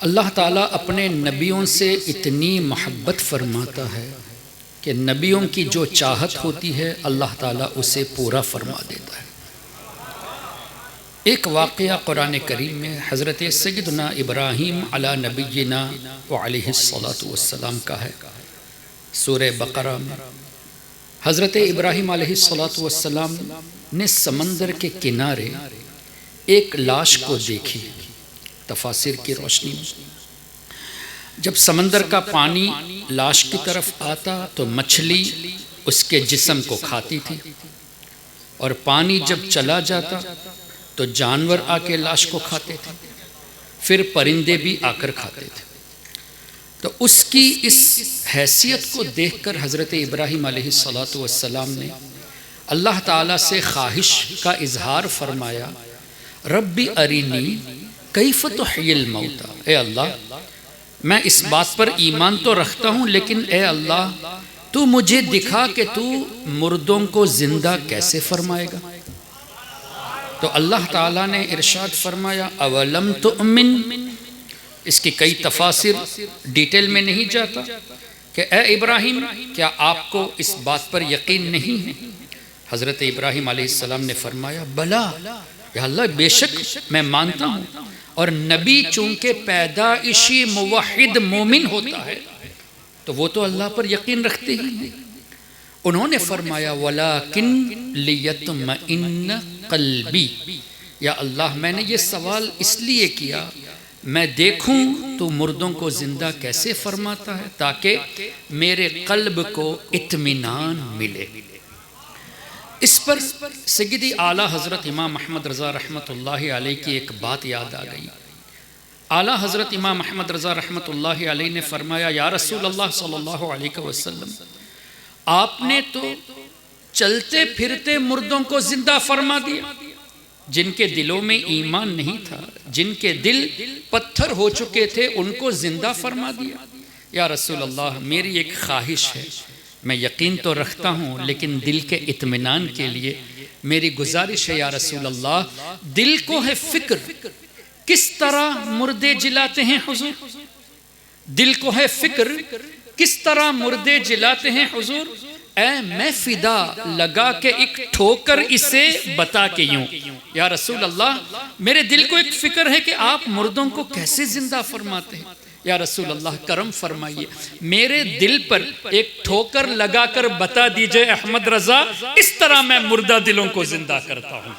اللہ تعالیٰ اپنے نبیوں سے اتنی محبت فرماتا ہے کہ نبیوں کی جو چاہت ہوتی ہے اللہ تعالیٰ اسے پورا فرما دیتا ہے۔ ایک واقعہ قرآن کریم میں حضرت سیدنا ابراہیم علی نبینا وعلیہ الصلاۃ کا ہے۔ سورہ بقرہ میں حضرت ابراہیم علیہ الصلاۃ نے سمندر کے کنارے ایک لاش کو دیکھی۔ تفاسیر کی روشنی میں جب سمندر کا پانی لاش کی طرف آتا تو مچھلی اس کے جسم کو کھاتی تھی، اور پانی جب چلا جاتا تو جانور آ کے لاش کو کھاتے تھے، پھر پرندے بھی آ کر کھاتے تھے۔ تو اس کی اس حیثیت کو دیکھ کر حضرت ابراہیم علیہ السلام نے اللہ تعالیٰ سے خواہش کا اظہار فرمایا، ربی ارینی کیف تحیی الموتى، اے اللہ میں اس بات پر ایمان تو رکھتا ہوں، لیکن اے اللہ تو مجھے دکھا کہ تو مردوں کو زندہ کیسے فرمائے گا۔ تو اللہ تعالیٰ نے ارشاد فرمایا اولم تؤمن، اس کی کئی تفاسیر ڈیٹیل میں نہیں جاتا کہ اے ابراہیم کیا آپ کو اس بات پر یقین نہیں ہے؟ حضرت ابراہیم علیہ السلام نے فرمایا بلا یا اللہ بے شک میں مانتا ہوں، اور نبی چونکہ پیدائشی موحد مومن ہوتا ہے تو وہ تو اللہ پر یقین رکھتے ہی ہیں۔ انہوں نے فرمایا وَلَكِنْ لِيَطْمَئِنَّ قَلْبِي، یا اللہ میں نے یہ سوال اس لیے کیا میں دیکھوں تو مردوں کو زندہ کیسے فرماتا ہے تاکہ میرے قلب کو اطمینان ملے۔ اس پر سیدی اعلیٰ حضرت امام احمد رضا رحمۃ اللہ علیہ کی ایک بات یاد آ گئی۔ اعلیٰ حضرت امام احمد رضا رحمۃ اللہ علیہ نے فرمایا یا رسول اللہ صلی اللہ علیہ وسلم، آپ نے تو چلتے پھرتے مردوں کو زندہ فرما دیا، جن کے دلوں میں ایمان نہیں تھا، جن کے دل پتھر ہو چکے تھے ان کو زندہ فرما دیا۔ یا رسول اللہ میری ایک خواہش ہے، میں یقین تو رکھتا ہوں لیکن دل کے اطمینان کے لیے میری گزارش ہے یا رسول اللہ، دل کو ہے فکر کس طرح مردے جلاتے ہیں حضور، دل کو ہے فکر کس طرح مردے جلاتے ہیں حضور، اے میں فدا لگا کے ایک ٹھوکر اسے بتا کے یوں، یا رسول اللہ میرے دل کو ایک فکر ہے کہ آپ مردوں کو کیسے زندہ فرماتے ہیں، یا رسول اللہ کرم فرمائیے میرے دل پر ایک ٹھوکر لگا کر بتا دیجئے احمد رضا اس طرح میں مردہ دلوں کو زندہ کرتا ہوں۔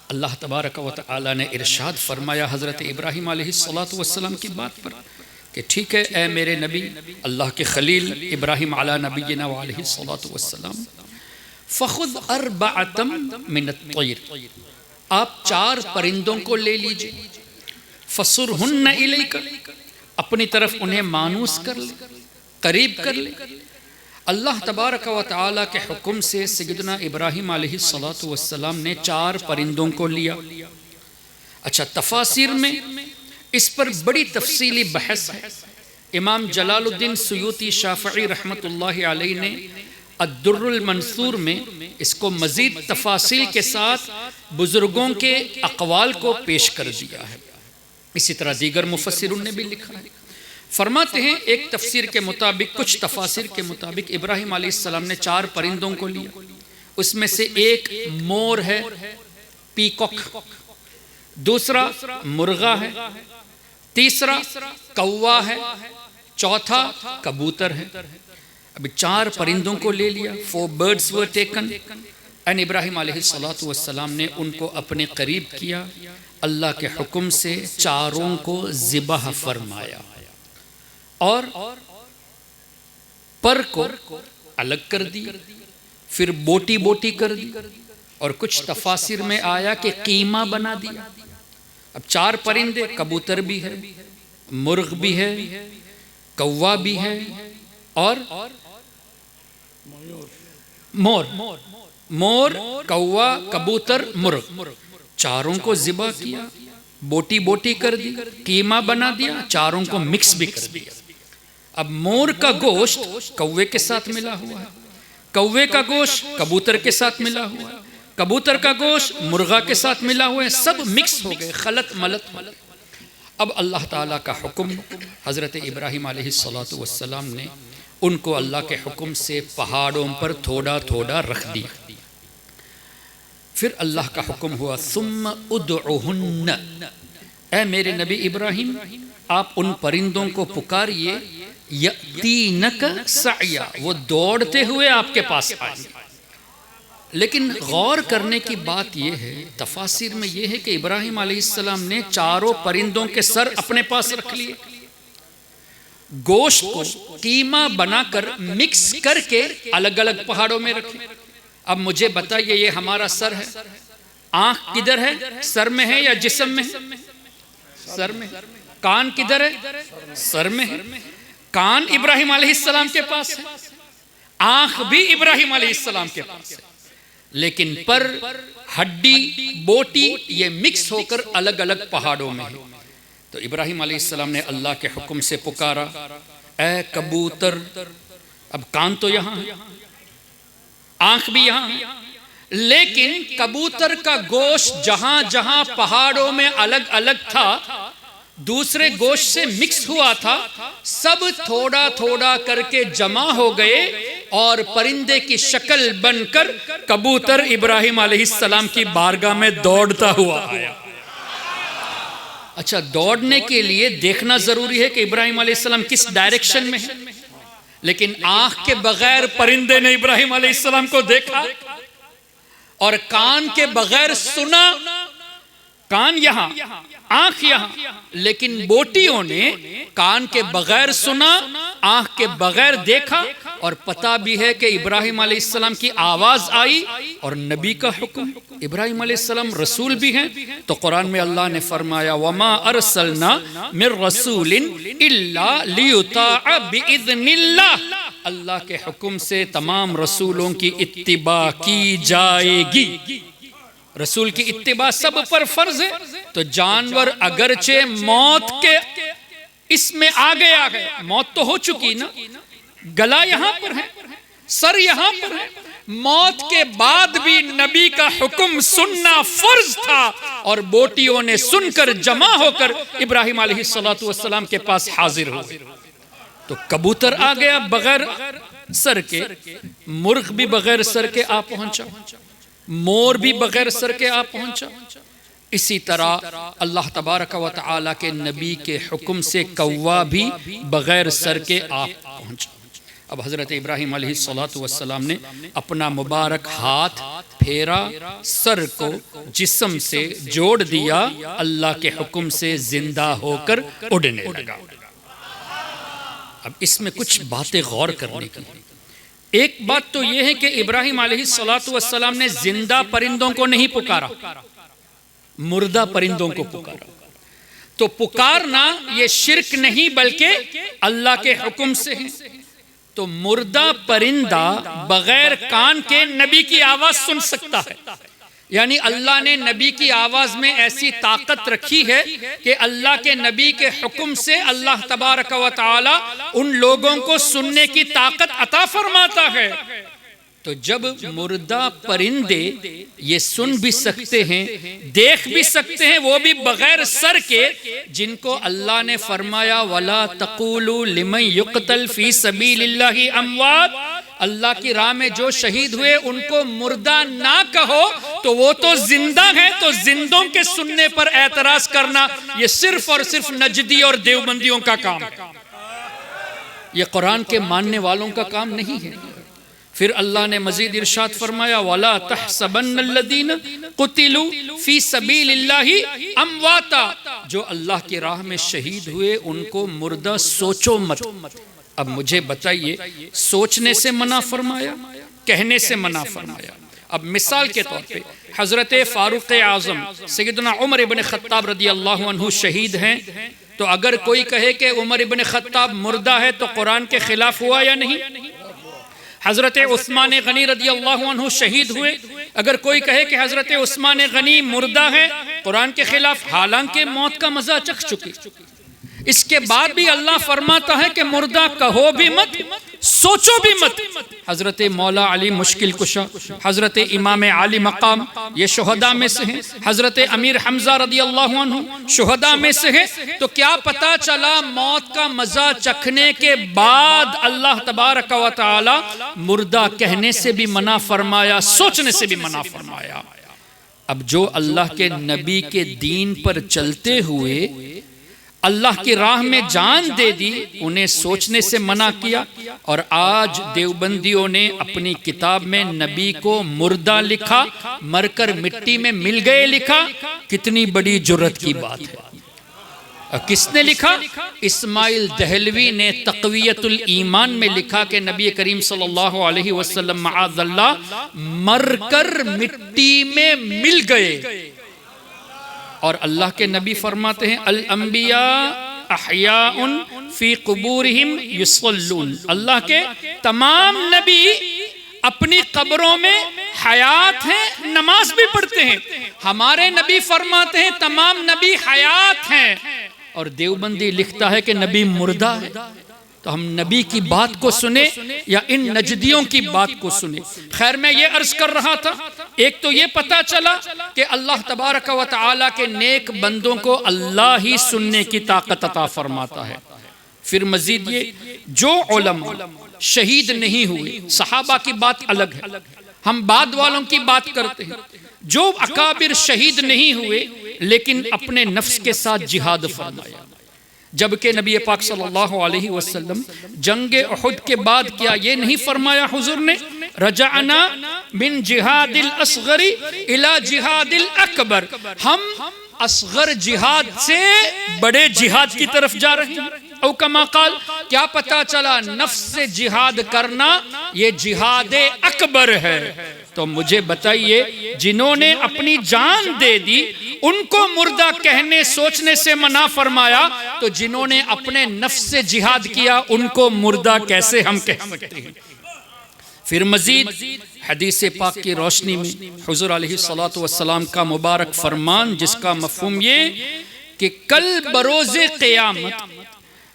اللہ تبارک و تعالی نے ارشاد فرمایا حضرت ابراہیم علیہ السلام کی بات پر کہ ٹھیک ہے اے میرے نبی، اللہ کے خلیل ابراہیم علی نبینا علیہ السلام، فخذ اربعۃ من الطیر، آپ 4 پرندوں کو لے لیجئے، فصرہن الیک، اپنی طرف انہیں مانوس کر لے، قریب کر لے۔ اللہ تبارک و تعالی کے حکم سے سیدنا ابراہیم علیہ السلام نے 4 پرندوں کو لیا۔ اچھا تفاسیر میں اس پر بڑی تفصیلی بحث ہے۔ امام جلال الدین سیوطی شافعی رحمۃ اللہ علیہ نے الدر المنثور میں اس کو مزید تفاصیل کے ساتھ بزرگوں کے اقوال کو پیش کر دیا ہے، اسی طرح دیگر مفسرون نے بھی لکھا ہے۔ فرماتے ہیں ایک تفسیر کے مطابق، کچھ تفاسیر کے مطابق ابراہیم علیہ السلام نے 4 پرندوں کو لیا، اس میں سے ایک مور ہے، پیکوک، دوسرا مرغا ہے، تیسرا کوا ہے، چوتھا کبوتر ہے۔ ابھی 4 پرندوں کو لے لیا، 4 birds were taken، and ابراہیم علیہ السلام نے ان کو اپنے قریب کیا، اللہ کے حکم سے 4 کو ذبح فرمایا اور پر کو الگ کر دی، پھر بوٹی بوٹی کر دی، اور کچھ تفاسیر میں آیا کہ قیمہ بنا دیا۔ اب 4 پرندے، کبوتر بھی ہے، مرغ بھی ہے، کوا بھی ہے، اور مور، کوا، کبوتر، مرغ، 4 کو ذبح کیا، بوٹی بوٹی کر دی، قیمہ بنا دیا، 4 کو مکس بھی کر دیا۔ اب مور کا گوشت کوے کے ساتھ ملا ہوا ہے، کوے کا گوشت کبوتر کے ساتھ ملا ہوا ہے، کبوتر کا گوشت مرغا کے ساتھ ملا ہوا ہے، سب مکس ہو گئے، خلط ملط۔ اب اللہ تعالیٰ کا حکم، حضرت ابراہیم علیہ السلام نے ان کو اللہ کے حکم سے پہاڑوں پر تھوڑا تھوڑا رکھ دیا۔ پھر اللہ کا حکم ہوا ثم ادعوہن، اے میرے نبی ابراہیم آپ ان پرندوں کو پکاریے، یأتینک سعیا، وہ دوڑتے ہوئے آپ کے پاس آئیں۔ لیکن غور کرنے کی بات یہ ہے، تفاسیر میں یہ ہے کہ ابراہیم علیہ السلام نے چاروں پرندوں کے سر اپنے پاس رکھ لیے، گوشت کو قیمہ بنا کر مکس کر کے الگ الگ پہاڑوں میں رکھے۔ اب مجھے بتائیے یہ ہمارا سر ہے، آنکھ کدھر ہے؟ سر میں ہے یا جسم میں ہے؟ سر میں۔ کان کدھر ہے؟ سر میں ہے۔ کان ابراہیم علیہ السلام کے پاس ہے، آنکھ بھی ابراہیم علیہ السلام کے پاس ہے، لیکن پر، ہڈی، بوٹی یہ مکس ہو کر الگ الگ پہاڑوں میں ہے۔ تو ابراہیم علیہ السلام نے اللہ کے حکم سے پکارا، اے کبوتر، اب کان تو یہاں ہے، آنکھ بھی یہاں ہے، لیکن کبوتر کا گوشت جہاں جہاں پہاڑوں میں الگ الگ تھا، دوسرے گوشت سے مکس ہوا تھا، سب تھوڑا تھوڑا کر کے جمع ہو گئے اور پرندے کی شکل بن کر کبوتر ابراہیم علیہ السلام کی بارگاہ میں دوڑتا ہوا آیا۔ اچھا، دوڑنے کے لیے دیکھنا ضروری ہے کہ ابراہیم علیہ السلام کس ڈائریکشن میں ہے، لیکن آنکھ کے بغیر پرندے نے ابراہیم علیہ السلام کو دیکھا، اور کان کے بغیر سنا، کان یہاں، آنکھ یہاں، لیکن بوٹیوں نے کان کے بغیر سنا، آنکھ کے بغیر دیکھا، اور پتہ بھی ہے کہ ابراہیم علیہ السلام کی آواز آئی اور نبی کا حکم، ابراہیم علیہ السلام رسول بھی ہیں، تو قرآن میں اللہ نے فرمایا وَمَا أَرْسَلْنَا مِن رَسُولٍ إِلَّا لِيُطَاعَ بِإِذْنِ اللَّهِ، اللہ کے حکم سے تمام رسولوں کی اتباع کی جائے گی۔ رسول کی اتباع سب پر فرض ہے، تو جانور اگرچہ موت کے اس میں آ گیا ہے، موت تو ہو چکی نا، گلا یہاں پر ہے، سر یہاں پر ہے، موت کے بعد بھی نبی کا حکم سننا فرض تھا، اور بوٹیوں نے سن کر جمع ہو کر ابراہیم علیہ السلام کے پاس حاضر ہوئے۔ تو کبوتر آ گیا بغیر سر کے، مرغ بھی بغیر سر کے آ پہنچا، مور بھی بغیر سر کے آ پہنچا، اسی طرح اللہ تبارک و تعالی کے نبی کے حکم سے کوا بھی بغیر سر کے آ پہنچا۔ اب حضرت ابراہیم علیہ السلام نے اپنا مبارک ہاتھ پھیرا، سر کو جسم سے جوڑ دیا، اللہ کے حکم سے زندہ ہو کر اڑنے لگا۔ اب اس میں کچھ باتیں غور کرنے کی۔ ایک بات تو یہ ہے کہ ابراہیم علیہ السلام نے زندہ پرندوں کو نہیں پکارا، مردہ پرندوں کو پکارا۔ تو پکارنا یہ شرک نہیں بلکہ اللہ کے حکم سے ہے۔ تو مردہ پرندہ بغیر کان کے نبی کی آواز سن سکتا ہے، یعنی اللہ نے نبی کی آواز میں ایسی طاقت رکھی ہے کہ اللہ کے نبی کے حکم سے اللہ تبارک و تعالی ان لوگوں کو سننے کی طاقت عطا فرماتا ہے۔ تو جب مردہ پرندے یہ سن بھی سکتے ہیں، دیکھ بھی سکتے ہیں، وہ بھی بغیر سر کے، جن کو اللہ نے فرمایا وَلَا تَقُولُوا لِمَنْ يُقْتَلْ فِي سَبِيلِ اللَّهِ أَمْوَاتٍ، اللہ کی راہ میں جو شہید ہوئے ان کو مردہ نہ کہو، تو وہ تو زندہ ہیں، تو زندوں کے سننے پر اعتراض کرنا یہ صرف اور صرف نجدی اور دیوبندیوں کا کام ہے، یہ قرآن کے ماننے والوں کا کام نہیں ہے۔ پھر اللہ نے مزید ارشاد فرمایا وَلَا تَحْسَبَنَّ الَّذِينَ قُتِلُوا فِي سَبِيلِ اللَّهِ أَمْوَاتًا، جو اللہ کی راہ میں شہید ہوئے ان کو مردہ سوچو مت۔ اب مجھے بتائیے، سوچنے سے منع فرمایا، کہنے سے منع فرمایا؟ اب مثال کے طور پہ حضرت فاروق اعظم سیدنا عمر ابن خطاب رضی اللہ عنہ شہید ہیں، تو اگر کوئی کہے کہ عمر ابن خطاب مردہ ہے تو قرآن کے خلاف ہوا یا نہیں؟ حضرت عثمان غنی رضی اللہ عنہ شہید ہوئے، اگر کوئی کہے کہ حضرت عثمان غنی مردہ ہے، قرآن کے خلاف، حالانکہ موت کا مزہ چکھ چکی۔ اس کے بعد بھی اللہ فرماتا ہے کہ مردہ کہو بھی مت، سوچو بھی مت۔ حضرت مولا علی مشکل کشا، حضرت امام علی مقام یہ شہداء میں سے ہیں، حضرت امیر حمزہ رضی اللہ عنہ شہداء میں سے ہیں۔ تو کیا پتا چلا موت کا مزہ چکھنے کے بعد اللہ تبارک و تعالی مردہ کہنے سے بھی منع فرمایا، سوچنے سے بھی منع فرمایا۔ اب جو اللہ کے نبی کے دین پر چلتے ہوئے اللہ کی راہ میں جان دے دی، انہیں سوچنے سے منع کیا، اور آج دیوبندیوں نے اپنی کتاب میں نبی کو مردہ لکھا، مر کر مٹی میں مل گئے لکھا۔ کتنی بڑی جرت کی بات ہے۔ کس نے لکھا؟ اسماعیل دہلوی نے تقویت الایمان میں لکھا کہ نبی کریم صلی اللہ علیہ وسلم معاذ اللہ مر کر مٹی میں مل گئے، اور اللہ کے نبی فرماتے ہیں الانبیاء احیاء فی قبورہم یصلون، اللہ کے تمام نبی اپنی قبروں میں حیات ہیں، نماز بھی پڑھتے ہیں۔ ہمارے نبی فرماتے ہیں تمام نبی حیات ہیں، اور دیوبندی لکھتا ہے کہ نبی مردہ ہے۔ تو ہم نبی کی بات کو سنیں یا ان نجدیوں کی بات کو سنیں؟ خیر، میں یہ عرض کر رہا تھا، ایک تو یہ پتا چلا کہ اللہ تبارک و تعالیٰ کے نیک بندوں کو اللہ ہی سننے کی طاقت عطا فرماتا ہے۔ پھر مزید یہ، جو علماء شہید نہیں ہوئے، صحابہ کی بات الگ ہے، ہم بعد والوں کی بات کرتے ہیں، جو اکابر شہید نہیں ہوئے لیکن اپنے نفس کے ساتھ جہاد فرمایا، جبکہ نبی پاک صلی اللہ علیہ وسلم جنگ احد کے بعد کیا یہ نہیں فرمایا حضور نے رجعنا من جہاد الاصغر الى جہاد الاکبر، ہم اصغر جہاد سے بڑے جہاد کی طرف جا رہے ہیں؟ او کما قال، کیا پتا چلا نفس سے جہاد کرنا یہ جہاد اکبر ہے۔ تو مجھے بتائیے، جنہوں نے اپنی جان دے دی ان کو مردہ کہنے سوچنے سے منع فرمایا، تو جنہوں نے اپنے نفس سے جہاد کیا ان کو مردہ کیسے ہم کہہ سکتے ہیں؟ پھر مزید حدیث پاک کی روشنی میں حضور علیہ السلام کا مبارک فرمان، جس کا مفہوم یہ کہ کل بروز قیامت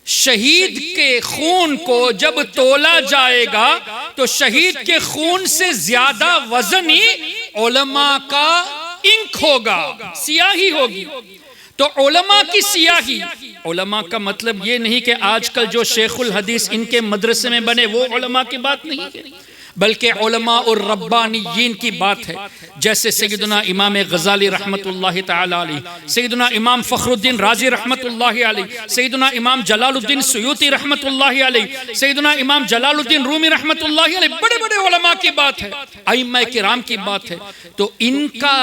شہید کے خون کو جب تولا جائے گا تو شہید کے خون سے زیادہ وزنی علماء کا انک ہوگا، سیاہی ہوگی۔ تو علماء کی سیاہی، علماء کا مطلب یہ نہیں کہ آج کل جو شیخ الحدیث ان کے مدرسے میں بنے وہ علماء کی بات نہیں ہے، بلکہ علماء الربانیین کی بات ہے، جیسے سیدنا امام غزالی رحمت اللہ تعالی علیہ، سیدنا امام فخر الدین رازی رحمت اللہ علیہ، سیدنا امام جلال الدین سیوطی رحمت اللہ علیہ، سیدنا امام جلال الدین رومی رحمت اللہ علیہ، بڑے بڑے علماء کی بات ہے، ائمہ کرام کی بات ہے۔ تو ان کا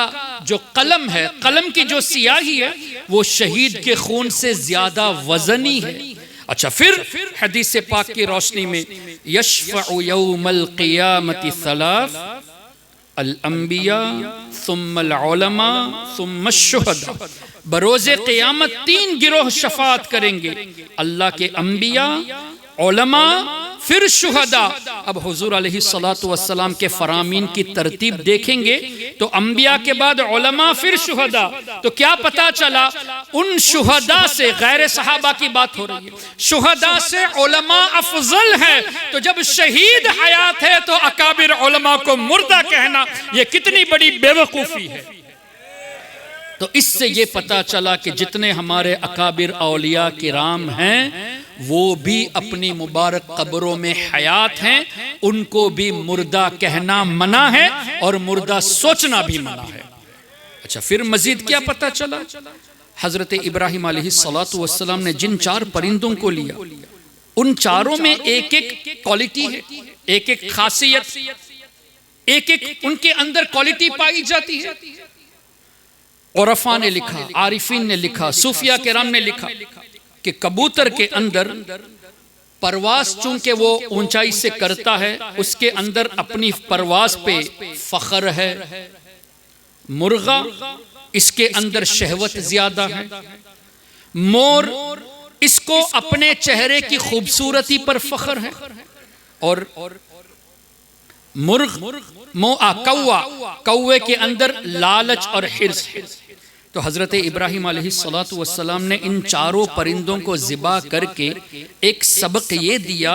جو قلم ہے، قلم کی جو سیاہی ہے، وہ شہید کے خون سے زیادہ وزنی ہے۔ اچھا، پھر حدیث پاک کی روشنی میں یشفع یوم القیامت ثلاث، الانبیاء ثم العلماء ثم الشہداء، بروز قیامت تین گروہ شفاعت کریں گے، اللہ کے انبیاء، علماء، پھر شہداء۔ اب حضور علیہ السلام کے فرامین کی ترتیب دیکھیں گے تو انبیاء کے بعد علماء پھر شہداء، تو کیا پتا چلا ان شہداء سے، غیر صحابہ کی بات ہو رہی ہے، شہداء سے علماء افضل ہے۔ تو جب شہید حیات ہے تو اکابر علماء کو مردہ کہنا یہ کتنی بڑی بے وقوفی ہے۔ تو اس سے یہ پتا چلا کہ جتنے ہمارے اکابر اولیاء کرام ہیں وہ بھی اپنی مبارک قبروں میں حیات ہیں، ان کو بھی مردہ کہنا منع ہے اور مردہ سوچنا بھی منع ہے۔ اچھا، پھر مزید کیا پتا چلا؟ حضرت ابراہیم علیہ السلام نے جن چار پرندوں کو لیا، ان چاروں میں ایک ایک کوالٹی ہے، ایک ایک خاصیت، ایک ایک ان کے اندر کوالٹی پائی جاتی ہے۔ عرفاء نے لکھا، عارفین نے لکھا، صوفیاء کرام نے لکھا کہ کبوتر کے اندر پرواز چونکہ وہ اونچائی سے کرتا ہے، اس کے اندر اپنی پرواز پہ فخر ہے۔ مرغا، اس کے اندر شہوت زیادہ ہے۔ مور، اس کو اپنے چہرے کی خوبصورتی پر فخر ہے۔ اور مرغ، کوے کے اندر لالچ اور حرص ہے۔ تو حضرت ابراہیم علیہ السلام نے ان چاروں پرندوں کو ذبح کر کے ایک سبق یہ دیا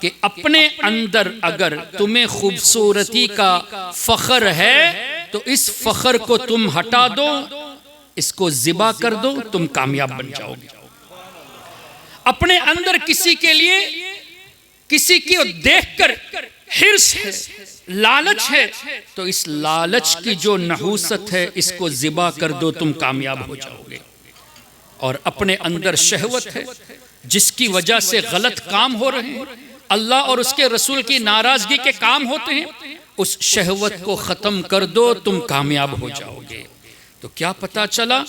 کہ اپنے اندر اگر تمہیں خوبصورتی کا فخر ہے تو اس فخر کو تم ہٹا دو، اس کو ذبح کر دو، تم کامیاب بن جاؤ گے۔ اپنے اندر کسی کے لیے، کسی کو دیکھ کر حرص ہے، لالچ ہے، تو اس لالچ کی جو نحوست ہے اس کو ذبح کر دو، تم کامیاب ہو جاؤ گے۔ اور اپنے اندر شہوت ہے جس کی وجہ سے غلط کام ہو رہے ہیں، اللہ اور اس کے رسول کی ناراضگی کے کام ہوتے ہیں، اس شہوت کو ختم کر دو، تم کامیاب ہو جاؤ گے۔ تو کیا پتا چلا؟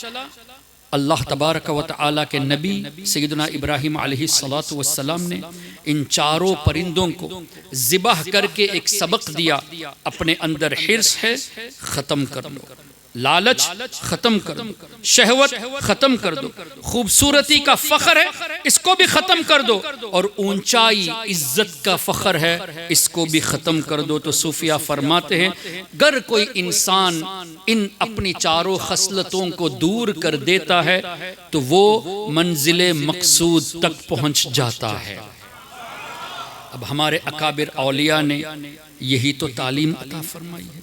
اللہ تبارک و تعالی کے نبی سیدنا ابراہیم علیہ السلام نے ان چاروں پرندوں کو ذبح کر کے ایک سبق دیا، اپنے اندر حرص ہے ختم کر دو، لالچ ختم کر دو، شہوت ختم کر دو، خوبصورتی کا فخر ہے اس کو بھی ختم کر دو، اور اونچائی عزت کا فخر ہے اس کو بھی ختم کر دو۔ تو صوفیہ فرماتے ہیں گر کوئی انسان ان اپنی چاروں خصلتوں کو دور کر دیتا ہے تو وہ منزل مقصود تک پہنچ جاتا ہے۔ اب ہمارے اکابر اولیاء نے یہی تو تعلیم عطا فرمائی ہے۔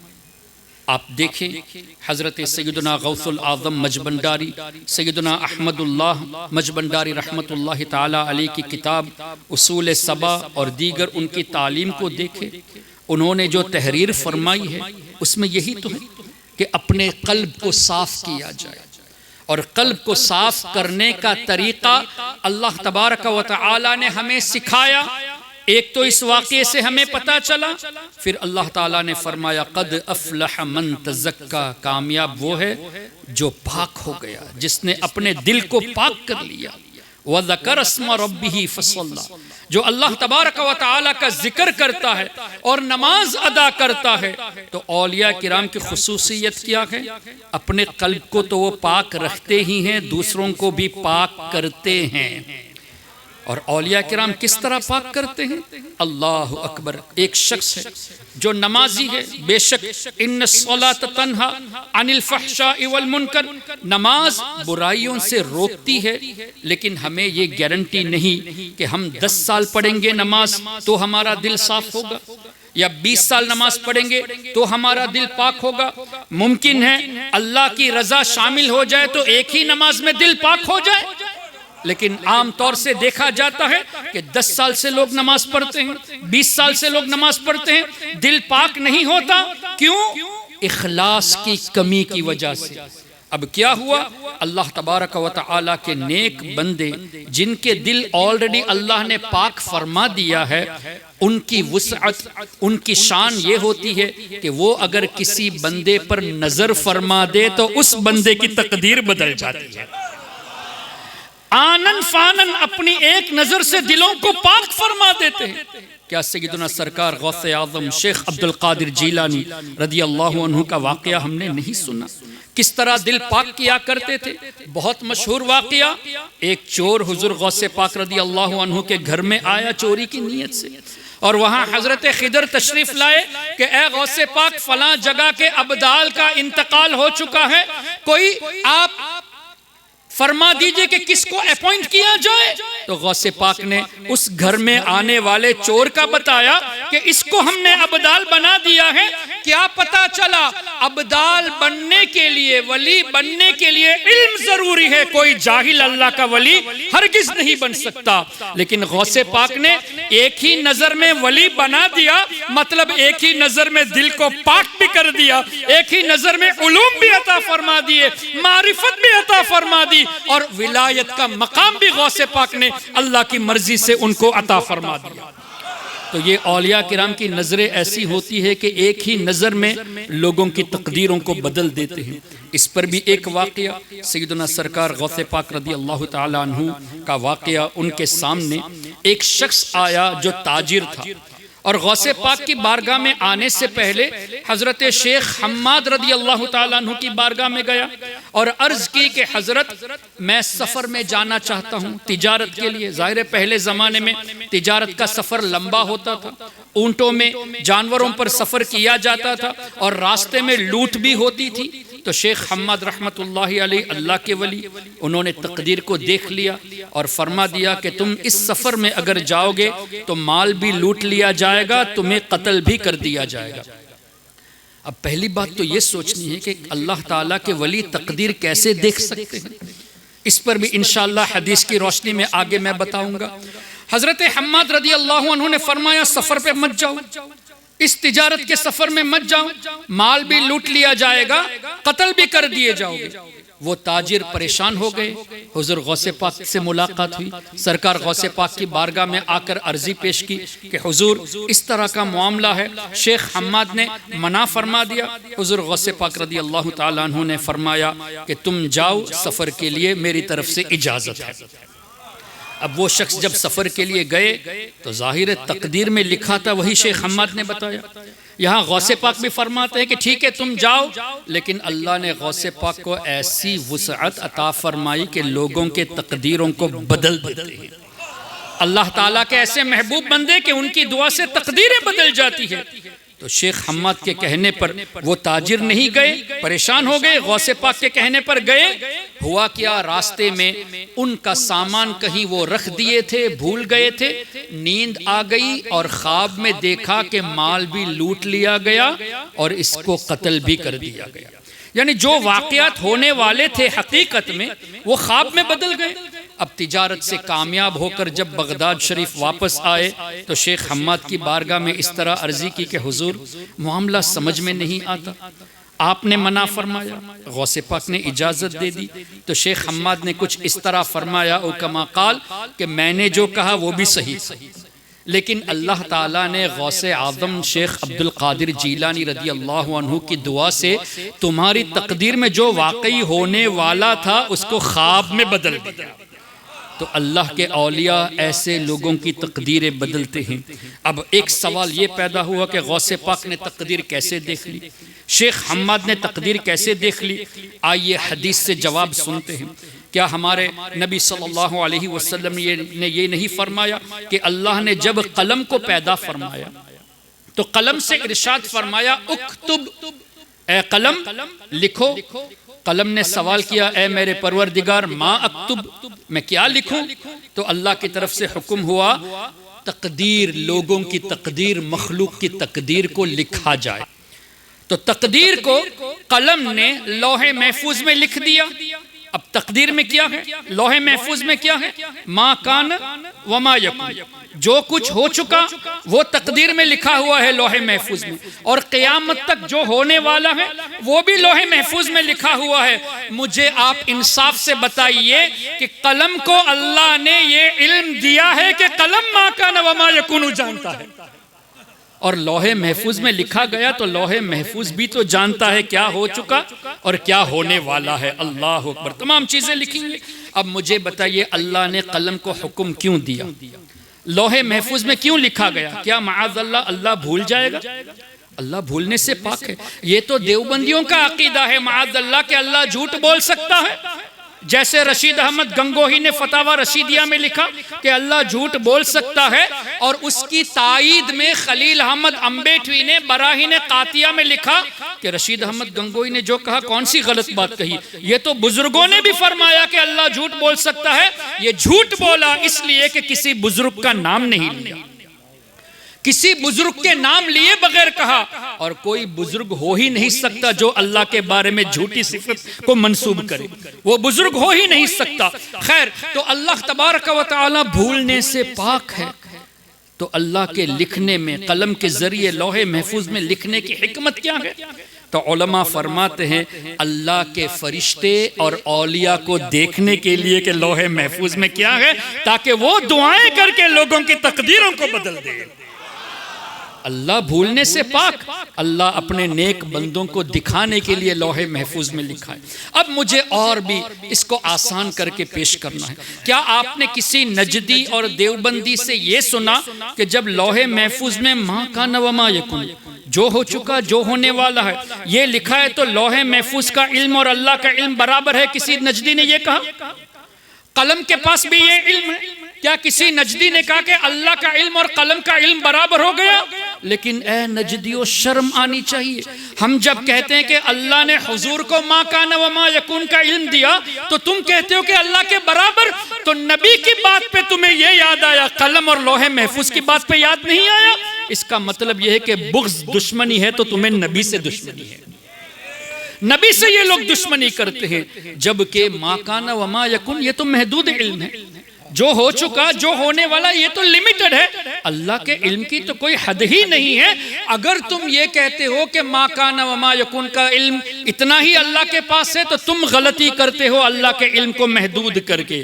آپ دیکھیں حضرت سیدنا غوث العظم مجبنداری، سیدنا احمد اللہ مجبنداری رحمت اللہ تعالی علیہ کی کتاب اصول سبع اور دیگر ان کی تعلیم کو دیکھیں، انہوں نے جو تحریر فرمائی ہے اس میں یہی تو ہے کہ اپنے قلب کو صاف کیا جائے، اور قلب کو صاف کرنے کا طریقہ اللہ تبارک و تعالی نے ہمیں سکھایا۔ ایک تو اس واقعے سے ہمیں پتا چلا، پھر اللہ تعالیٰ نے فرمایا قد افلح من تزکا، کامیاب وہ ہے جو پاک ہو گیا، جس نے اپنے دل کو پاک کر لیا۔ وَذَكَرَ اسْمَ رَبِّهِ فَصَلَّى، جو اللہ تبارک و تعالیٰ کا ذکر کرتا ہے اور نماز ادا کرتا ہے، تو اولیاء کرام کی خصوصیت کیا ہے؟ اپنے قلب کو تو وہ پاک رکھتے ہی ہیں، دوسروں کو بھی پاک کرتے ہیں۔ اور اولیاء کرام کس طرح پاک کرتے ہیں؟ اللہ اکبر، ایک شخص ہے جو نمازی ہے، بے شک ان الصلاۃ تنہا عن الفحشاء والمنکر، نماز برائیوں سے روکتی ہے، لیکن ہمیں یہ گارنٹی نہیں کہ ہم 10 سال پڑھیں گے نماز تو ہمارا دل صاف ہوگا، یا 20 سال نماز پڑھیں گے تو ہمارا دل پاک ہوگا۔ ممکن ہے اللہ کی رضا شامل ہو جائے تو ایک ہی نماز میں دل پاک ہو جائے، لیکن عام طور سے دیکھا جاتا ہے کہ 10 سال سے لوگ نماز پڑھتے ہیں، 20 سال سے لوگ نماز پڑھتے ہیں، دل پاک نہیں ہوتا۔ کیوں؟ اخلاص کی کمی کی وجہ سے۔ اب کیا ہوا؟ اللہ تبارک و تعالیٰ کے نیک بندے جن کے دل آلریڈی اللہ نے پاک فرما دیا ہے، ان کی وسعت، ان کی شان یہ ہوتی ہے کہ وہ اگر کسی بندے پر نظر فرما دے تو اس بندے کی تقدیر بدل جاتی ہے۔ آنن فانن اپنی ایک نظر سے دلوں کو پاک فرما دیتے ہیں۔ کیا سیدنا سرکار غوث اعظم شیخ عبد القادر جیلانی رضی اللہ عنہ کا واقعہ ہم نے نہیں سنا؟ کس طرح دل پاک کیا کرتے تھے؟ بہت مشہور واقعہ، ایک چور حضور غوث پاک رضی اللہ عنہ کے گھر میں آیا چوری کی نیت سے، اور وہاں حضرت خضر تشریف لائے کہ اے غوث پاک فلاں جگہ کے ابدال کا انتقال ہو چکا ہے، کوئی آپ فرما دیجئے کہ کس کو اپوائنٹ کیا جائے۔ تو غوث پاک نے اس گھر میں آنے والے چور کا بتایا کہ اس کو ہم نے ابدال بنا دیا ہے۔ کیا پتا چلا؟ ابدال بننے کے لیے، ولی بننے کے لیے علم ضروری ہے، کوئی جاہل اللہ کا ولی ہرگز نہیں بن سکتا۔ لیکن غوث پاک نے ایک ہی نظر میں ولی بنا دیا، مطلب ایک ہی نظر میں دل کو پاک بھی کر دیا، ایک ہی نظر میں علوم بھی عطا فرما دیے، معرفت بھی عطا فرما دی، اور ولایت کا مقام بھی غوث پاک نے اللہ کی مرضی سے ان کو عطا فرما دیا۔ تو یہ اولیاء کرام کی نظریں ایسی ہوتی ہے کہ ایک ہی نظر میں لوگوں کی تقدیروں کو بدل دیتے ہیں۔ اس پر بھی ایک واقعہ، سیدنا سرکار غوث پاک رضی اللہ تعالی عنہ کا واقعہ، ان کے سامنے ایک شخص آیا جو تاجر تھا، اور غوث پاک کی بارگاہ میں آنے سے پہلے حضرت شیخ حماد رضی اللہ تعالیٰ عنہ کی بارگاہ میں گیا اور عرض کی کہ حضرت میں سفر میں جانا چاہتا ہوں تجارت کے لیے۔ ظاہر پہلے زمانے میں تجارت کا سفر لمبا ہوتا تھا، اونٹوں میں جانوروں پر سفر کیا جاتا تھا، اور راستے میں لوٹ بھی ہوتی تھی، تو شیخ حماد رحمت اللہ علیہ، اللہ کے ولی، انہوں نے تقدیر کو دیکھ لیا اور فرما دیا کہ تم اس سفر میں اگر جاؤ گے تو مال بھی لوٹ لیا جائے گا، تمہیں قتل بھی کر دیا جائے گا۔ اب پہلی بات تو یہ سوچنی ہے کہ اللہ تعالیٰ کے ولی تقدیر کیسے دیکھ سکتے ہیں، اس پر بھی انشاءاللہ حدیث کی روشنی میں آگے میں بتاؤں گا۔ حضرت حماد رضی اللہ عنہ نے فرمایا سفر پہ مت جاؤ، اس تجارت کے سفر میں مت جاؤ، مال بھی لوٹ لیا جائے گا، قتل بھی کر دیے جاؤ گے۔ وہ تاجر پریشان ہو گئے، حضور غوث پاک سے ملاقات ہوئی، سرکار غوث پاک کی بارگاہ میں آ کر عرضی پیش کی کہ حضور اس طرح کا معاملہ ہے۔ شیخ حماد نے منع فرما دیا۔ حضور غوث پاک رضی اللہ تعالیٰ عنہ نے فرمایا کہ تم جاؤ، سفر کے لیے میری طرف سے اجازت ہے۔ اب وہ شخص جب سفر کے لیے گئے تو ظاہر تقدیر میں لکھا تھا وہی شیخ حماد نے بتایا۔ یہاں غوث پاک بھی فرماتے ہیں کہ ٹھیک ہے تم جاؤ، لیکن اللہ نے غوث پاک کو ایسی وسعت عطا فرمائی کہ لوگوں کے تقدیروں کو بدل دیتے ہیں۔ اللہ تعالیٰ کے ایسے محبوب بندے کہ ان کی دعا سے تقدیریں بدل جاتی ہے۔ تو شیخ حماد کے کہنے پر وہ تاجر نہیں گئے، پریشان ہو گئے، غوث پاک کے کہنے پر گئے۔ ہوا کیا، راستے میں ان کا سامان کہیں وہ رکھ دیے تھے، بھول گئے تھے، نیند آ گئی اور خواب میں دیکھا کہ مال بھی لوٹ لیا گیا اور اس کو قتل بھی کر دیا گیا۔ یعنی جو واقعات ہونے والے تھے حقیقت میں وہ خواب میں بدل گئے۔ اب تجارت سے کامیاب ہو کر جب بغداد شریف واپس آئے تو شیخ حماد کی بارگاہ میں اس طرح عرضی کی کہ حضور معاملہ سمجھ میں نہیں آتا، آپ نے منع فرمایا، غوث پاک نے اجازت دے دی۔ تو شیخ حماد نے کچھ اس طرح فرمایا او کما قال کہ میں نے جو کہا وہ بھی صحیح تھا، لیکن اللہ تعالیٰ نے غوث اعظم شیخ عبد القادر جیلانی رضی اللہ عنہ کی دعا سے تمہاری تقدیر میں جو واقعی ہونے والا تھا اس کو خواب میں بدل دیا۔ تو اللہ کے اولیاء ایسے لوگوں کی تقدیریں بدلتے ہیں۔ اب ایک سوال یہ پیدا ہوا کہ غوث پاک نے تقدیر کیسے دیکھ لی، شیخ حماد نے تقدیر کیسے دیکھ لی؟ آئیے حدیث سے جواب سنتے ہیں۔ کیا ہمارے نبی صلی اللہ علیہ وسلم نے یہ نہیں فرمایا کہ اللہ نے جب قلم کو پیدا فرمایا تو قلم سے ارشاد فرمایا اکتب، اے قلم لکھو۔ قلم نے سوال کیا اے میرے پروردگار ما اکتب، میں کیا لکھوں؟ تو اللہ کی طرف سے حکم ہوا تقدیر، لوگوں کی تقدیر، مخلوق کی تقدیر کو لکھا جائے۔ تو تقدیر کو قلم نے لوح محفوظ میں لکھ دیا۔ اب تقدیر میں کیا ہے، لوح محفوظ میں کیا ہے؟ ما کان وما یکون، جو کچھ ہو چکا وہ تقدیر میں لکھا ہوا ہے لوح محفوظ میں، اور قیامت تک جو ہونے والا ہے وہ بھی لوح محفوظ میں لکھا ہوا ہے۔ مجھے آپ انصاف سے بتائیے کہ قلم کو اللہ نے یہ علم دیا ہے کہ قلم ما کان وما یکون جانتا ہے، اور لوح محفوظ میں لکھا گیا تو لوح محفوظ بھی تو جانتا ہے کیا ہو چکا اور کیا ہونے والا ہے۔ اللہ اکبر، تمام چیزیں لکھی ہیں۔ اب مجھے بتائیے اللہ نے قلم کو حکم کیوں دیا، لوح محفوظ میں کیوں لکھا گیا؟ کیا معاذ اللہ اللہ بھول جائے گا؟ اللہ بھولنے سے پاک ہے۔ یہ تو دیوبندیوں کا عقیدہ ہے معاذ اللہ کہ اللہ جھوٹ بول سکتا ہے، جیسے رشید احمد گنگوہی نے فتاوی رشیدیہ میں لکھا کہ اللہ جھوٹ بول سکتا ہے، اور اس کی تائید میں خلیل احمد امبیٹوی نے براہین قاطعہ میں لکھا کہ رشید احمد گنگوہی نے جو کہا کون سی غلط بات کہی، یہ تو بزرگوں نے بھی فرمایا کہ اللہ جھوٹ بول سکتا ہے۔ یہ جھوٹ بولا اس لیے کہ کسی بزرگ کا نام نہیں لیا، کسی بزرگ کے نام لیے بغیر کہا، اور کوئی بزرگ ہو ہی نہیں سکتا جو اللہ کے بارے میں جھوٹی صفت کو منسوب کرے، وہ بزرگ ہو ہی نہیں سکتا۔ خیر، تو اللہ تبارک و تعالی بھولنے سے پاک ہے، تو اللہ کے لکھنے میں قلم کے ذریعے لوح محفوظ میں لکھنے کی حکمت کیا ہے؟ تو علماء فرماتے ہیں اللہ کے فرشتے اور اولیاء کو دیکھنے کے لیے کہ لوح محفوظ میں کیا ہے، تاکہ وہ دعائیں کر کے لوگوں کی تقدیروں کو بدل دے۔ اللہ بھولنے سے پاک، اللہ اپنے نیک بندوں کو دکھانے کے لیے لوح محفوظ میں لکھا ہے۔ اب مجھے اور بھی اس کو آسان کر کے پیش کرنا ہے۔ کیا آپ نے کسی نجدی اور دیوبندی سے یہ سنا کہ جب لوح محفوظ میں ما کان وما یکون، جو ہو چکا جو ہونے والا ہے، یہ لکھا ہے تو لوح محفوظ کا علم اور اللہ کا علم برابر ہے؟ کسی نجدی نے یہ کہا؟ قلم کے پاس بھی یہ علم ہے، کیا کسی نجدی نے کہا کہ اللہ کا علم اور قلم کا علم برابر ہو گیا؟ لیکن اے نجدیوں، شرم آنی چاہیے۔ ہم جب کہتے ہیں کہ اللہ نے حضور کو ما کان و ما یکون کا علم دیا تو تم کہتے ہو کہ اللہ کے برابر، تو نبی کی بات پہ تمہیں یہ یاد آیا، قلم اور لوح محفوظ کی بات پہ یاد نہیں آیا؟ اس کا مطلب یہ ہے کہ بغض دشمنی ہے تو تمہیں نبی سے دشمنی ہے، نبی سے یہ لوگ دشمنی کرتے ہیں، جبکہ ما کان و ما یکون یہ تو محدود علم ہے، جو ہو چکا، جو ہونے والا، یہ تو لیمیٹڈ ہے، اللہ کے علم کی تو کوئی حد ہی نہیں ہے۔ اگر تم یہ کہتے ہو کہ ما کان و ما یکون کا علم اتنا ہی اللہ کے پاس ہے تو تم غلطی کرتے ہو اللہ کے علم کو محدود کر کے۔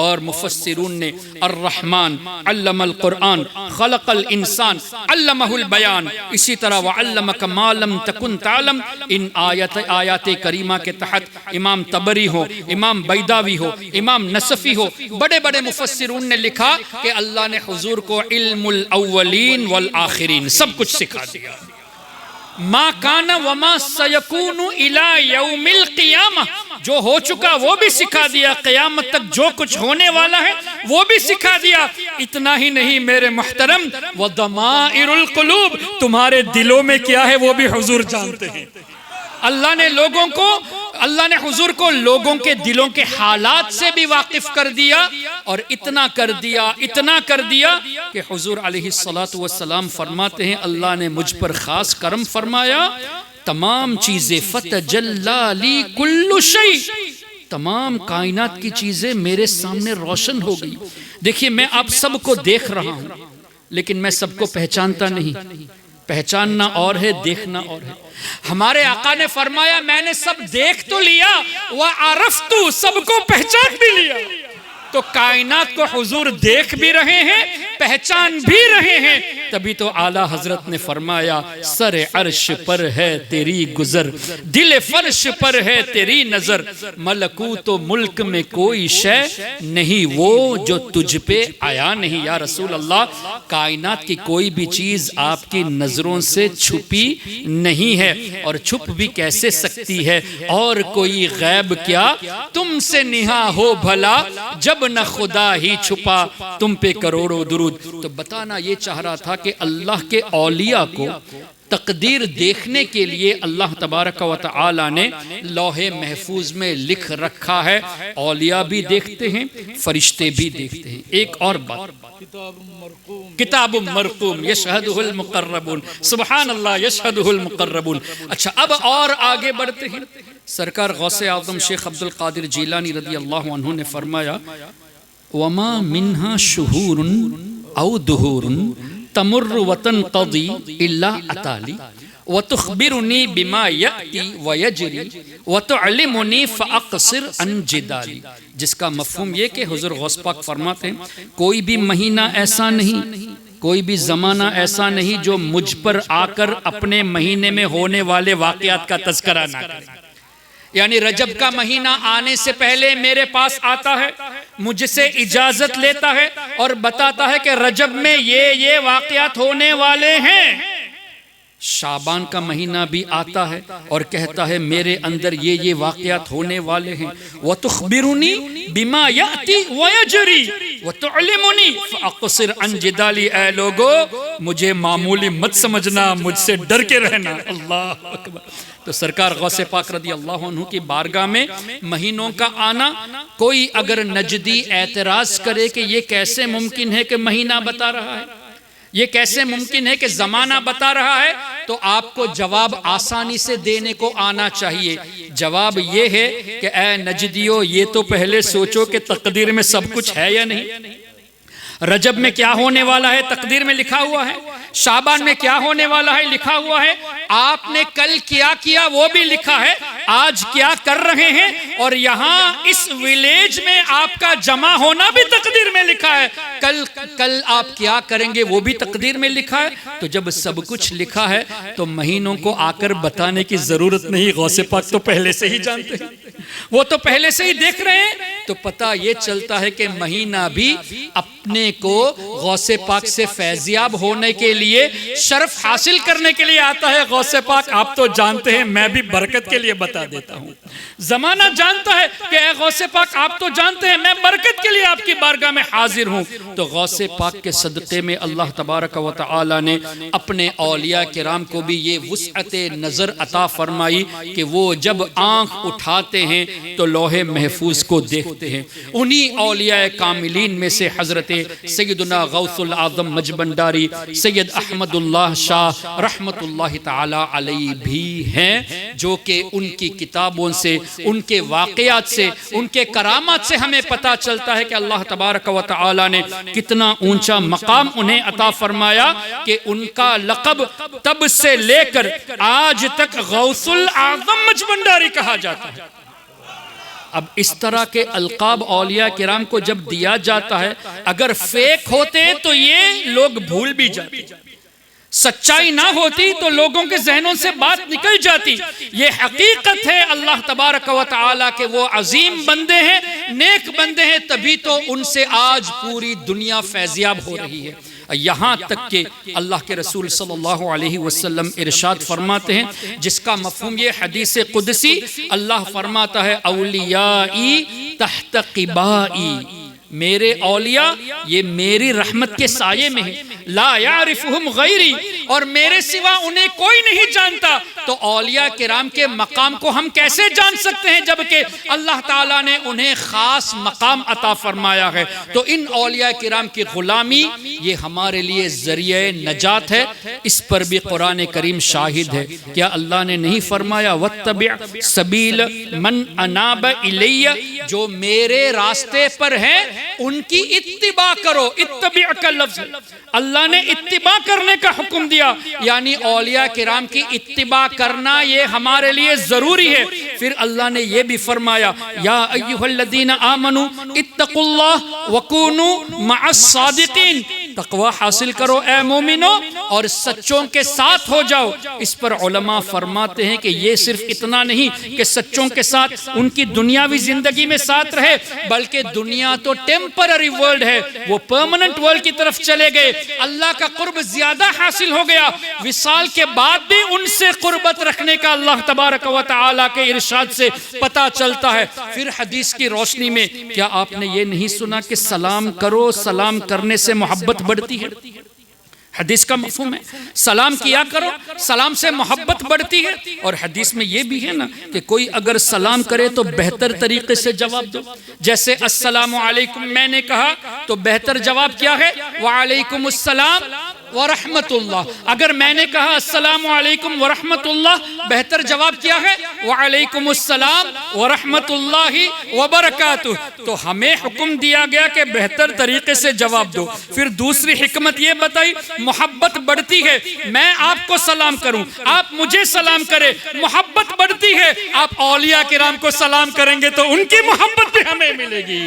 اور مفسرون نے الرحمن علم القرآن خلق الانسان علمہ البیان، اسی طرح وعلمک ما لم تکن تعلم، ان آیات کریمہ کے تحت امام طبری ہو، امام بیداوی ہو، امام نصفی ہو، بڑے بڑے مفسرون نے لکھا کہ اللہ نے حضور کو علم الاولین والآخرین سب کچھ سکھا دیا، ما کان وما سیکون الی یوم القیامہ، جو ہو چکا وہ بھی سکھا دیا، قیامت تک جو کچھ ہونے والا ہے وہ بھی سکھا دیا۔ اتنا ہی نہیں میرے محترم، وضمائر القلوب، تمہارے دلوں میں کیا ہے وہ بھی حضور جانتے ہیں۔ اللہ نے حضور کو لوگوں کے دلوں کے حالات سے بھی واقف کر دیا، اور اتنا کر دیا کہ حضور علیہ السلام فرماتے ہیں اللہ نے مجھ پر خاص کرم فرمایا، تمام چیزیں فتجلی لی کل شیء، تمام کائنات کی چیزیں میرے سامنے روشن ہو گئی۔ دیکھیے میں آپ سب کو دیکھ رہا ہوں لیکن میں سب کو پہچانتا نہیں، پہچاننا اور ہے، دیکھنا اور ہے۔ ہمارے آقا نے فرمایا میں نے سب دیکھ تو لیا، وعرفت، سب کو پہچان بھی لیا۔ تو کائنات کو حضور دیکھ بھی رہے ہیں، پہچان بھی رہے ہیں، تبھی تو اعلیٰ حضرت نے فرمایا سر عرش پر ہے تیری گزر، دل فرش پر ہے تیری نظر، ملکوت و ملک میں کوئی شے نہیں وہ جو تجھ پہ آیا نہیں۔ یا رسول اللہ، کائنات کی کوئی بھی چیز آپ کی نظروں سے چھپی نہیں ہے، اور چھپ بھی کیسے سکتی ہے، اور کوئی غیب کیا تم سے نہا ہو بھلا، جب نہ خدا ہی چھپا تم پہ کروڑوں درود۔ تو بتانا یہ چاہ رہا تھا کہ اللہ کے اولیاء کو تقدیر دیکھنے کے لیے اللہ تبارک و تعالی نے لوح محفوظ میں لکھ رکھا ہے، اولیاء بھی دیکھتے ہیں، فرشتے بھی دیکھتے ہیں۔ ایک اور بات، کتاب مرقوم یشہدہ المقربون، سبحان اللہ یشہدہ المقربون۔ اچھا اب اور آگے بڑھتے ہیں، سرکار غوث اعظم شیخ عبد القادر جیلانی رضی اللہ عنہ نے فرمایا وما منها شہور او دہور تمر وتنقضی الا اتالی وتخبرنی بما یأتی ویجری وتعلمنی فاقصر عن جدالی، جس کا مفہوم یہ کہ حضور غوث پاک فرماتے ہیں کوئی بھی مہینہ ایسا نہیں، کوئی بھی زمانہ ایسا نہیں جو مجھ پر آ کر اپنے مہینے میں ہونے والے واقعات کا تذکرہ نہ کرے۔ یعنی رجب کا مہینہ آنے سے پہلے میرے پاس آتا ہے، مجھ سے اجازت لیتا ہے اور بتاتا ہے کہ رجب میں یہ واقعات ہونے والے ہیں۔ شعبان کا مہینہ بھی آتا ہے اور کہتا ہے میرے اندر یہ واقعات ہونے والے ہیں۔ وَتُخْبِرُنِي بِمَا يَأْتِي وَيَجْرِي وَتُعْلِمُنِي فَأَقْصِرْ عَنْ جِدَالِي، اے لوگو مجھے معمولی مت سمجھنا، مجھ سے ڈر کے رہنا۔ اللہ اکبر۔ تو سرکار غوث پاک رضی اللہ عنہ کی بارگاہ میں مہینوں کا آنا، کوئی اگر نجدی اعتراض کرے کہ یہ کیسے ممکن ہے کہ مہینہ بتا رہا ہے، یہ کیسے ممکن ہے کہ زمانہ بتا رہا ہے، تو آپ کو جواب آسانی سے دینے کو آنا چاہیے۔ جواب یہ ہے کہ اے نجدیو، یہ تو پہلے سوچو کہ تقدیر میں سب کچھ ہے یا نہیں۔ رجب میں کیا ہونے والا ہے تقدیر میں لکھا ہوا ہے، شعبان میں کیا ہونے والا ہے لکھا ہوا ہے، آپ نے کل کیا کیا وہ بھی لکھا ہے، آج کیا کر رہے ہیں، اور یہاں اس ویلیج میں آپ کا جمع ہونا بھی تقدیر میں لکھا ہے، کل آپ کیا کریں گے وہ بھی تقدیر میں لکھا ہے۔ تو جب سب کچھ لکھا ہے تو مہینوں کو آ کر بتانے کی ضرورت نہیں، غوث پاک تو پہلے سے ہی جانتے ہیں، وہ تو پہلے سے ہی دیکھ رہے ہیں تو پتہ یہ چلتا ہے کہ مہینہ بھی اپنے کو غوث پاک سے فیضیاب ہونے کے لیے، شرف حاصل کرنے کے لیے آتا ہے۔ غوث پاک آپ تو جانتے ہیں، میں بھی برکت کے لیے بتا دیتا ہوں۔ زمانہ جانتا ہے کہ اے غوث پاک آپ تو جانتے ہیں میں برکت کے لیے آپ کی بارگاہ میں حاضر ہوں۔ تو غوث پاک کے صدقے میں اللہ تبارک و تعالی نے اپنے اولیاء کرام کو بھی یہ وسعت نظر عطا فرمائی کہ وہ جب آنکھ اٹھاتے ہیں تو لوح محفوظ کو دیکھتے ہیں۔ انہی اولیاء کاملین میں سے حضرت سیدنا غوث العظم مجبنداری سید احمد اللہ شاہ رحمت اللہ تعالی علیہ بھی ہیں، جو کہ ان کی کتابوں سے، ان کے واقعات سے، ان کے کرامات سے ہمیں پتہ چلتا ہے کہ اللہ تبارک و تعالی نے کتنا اونچا مقام انہیں عطا فرمایا کہ ان کا لقب تب سے لے کر آج تک غوث العظم مجبنداری کہا جاتا ہے۔ اب اس طرح کے القاب اولیاء کرام کو جب دیا جاتا ہے، اگر فیک ہوتے تو یہ لوگ بھول بھی جاتے، سچائی نہ ہوتی تو لوگوں کے ذہنوں سے بات نکل جاتی۔ یہ حقیقت ہے اللہ تبارک و تعالیٰ کے وہ عظیم بندے ہیں، نیک بندے ہیں، تبھی تو ان سے آج پوری دنیا فیضیاب ہو رہی ہے۔ یہاں تک کہ اللہ کے رسول صلی اللہ علیہ وسلم ارشاد فرماتے ہیں، جس کا مفہوم یہ حدیث قدسی، اللہ فرماتا ہے اولیائی تحت قبائی، میرے اولیاء یہ میری رحمت کے سائے میں ہیں، لا یعرفہم غیری، اور میرے سوا انہیں کوئی نہیں جانتا۔ تو اولیاء کرام کے مقام کو ہم کیسے جان سکتے ہیں جبکہ اللہ تعالیٰ نے انہیں خاص مقام عطا فرمایا ہے؟ تو ان اولیاء کرام کی غلامی یہ ہمارے لیے ذریعہ نجات ہے۔ اس پر بھی قرآن کریم شاہد ہے۔ کیا اللہ نے نہیں فرمایا وَاتَّبِعْ سَبِيلَ مَنْ أَنَابَ إِلَيَّ، جو میرے راستے پر ہیں ان کی اتباع کرو۔ اتبع کا لفظ اللہ نے اتباع کرنے کا حکم دیا، یعنی اولیاء کرام کی اتباع کرنا یہ ہمارے لیے ضروری ہے۔ پھر اللہ نے یہ بھی فرمایا یا ایھا الذین آمنوا اتقوا اللہ وکونوا مع الصادقین، تقوی حاصل کرو اے مومنو اور سچوں کے ساتھ ہو جاؤ۔ اس پر علماء فرماتے ہیں کہ یہ صرف اتنا نہیں کہ سچوں کے ساتھ ان کی دنیاوی زندگی میں ساتھ رہے، بلکہ دنیا تو ٹیمپرری ورلڈ ہے، وہ پرماننٹ ورلڈ کی طرف چلے گئے، اللہ کا قرب زیادہ حاصل ہو گیا، وصال کے بعد بھی ان سے قربت رکھنے کا اللہ تبارک و تعالیٰ کے ارشاد سے پتہ چلتا ہے۔ پھر حدیث کی روشنی میں کیا آپ نے یہ نہیں سنا کہ سلام کرو، سلام کرنے سے محبت بڑھتی ہے؟ حدیث کا مفہوم ہے سلام کیا کرو، سلام سے محبت بڑھتی ہے۔ اور حدیث میں یہ بھی ہے نا کہ کوئی اگر سلام کرے تو بہتر طریقے سے جواب دو، جیسے السلام علیکم میں نے کہا تو بہتر جواب کیا ہے؟ وعلیکم السلام ورحمت اللہ۔ اگر میں نے کہا السلام علیکم ورحمت اللہ، بہتر جواب کیا ہے؟ وعلیکم السلام ورحمت اللہ وبرکاتہ۔ تو ہمیں حکم دیا گیا کہ بہتر طریقے سے جواب دو۔ پھر دوسری حکمت یہ بتائی محبت بڑھتی ہے، میں آپ کو سلام کروں، آپ مجھے سلام کریں، محبت بڑھتی ہے۔ آپ اولیاء کرام کو سلام کریں گے تو ان کی محبت بھی ہمیں ملے گی۔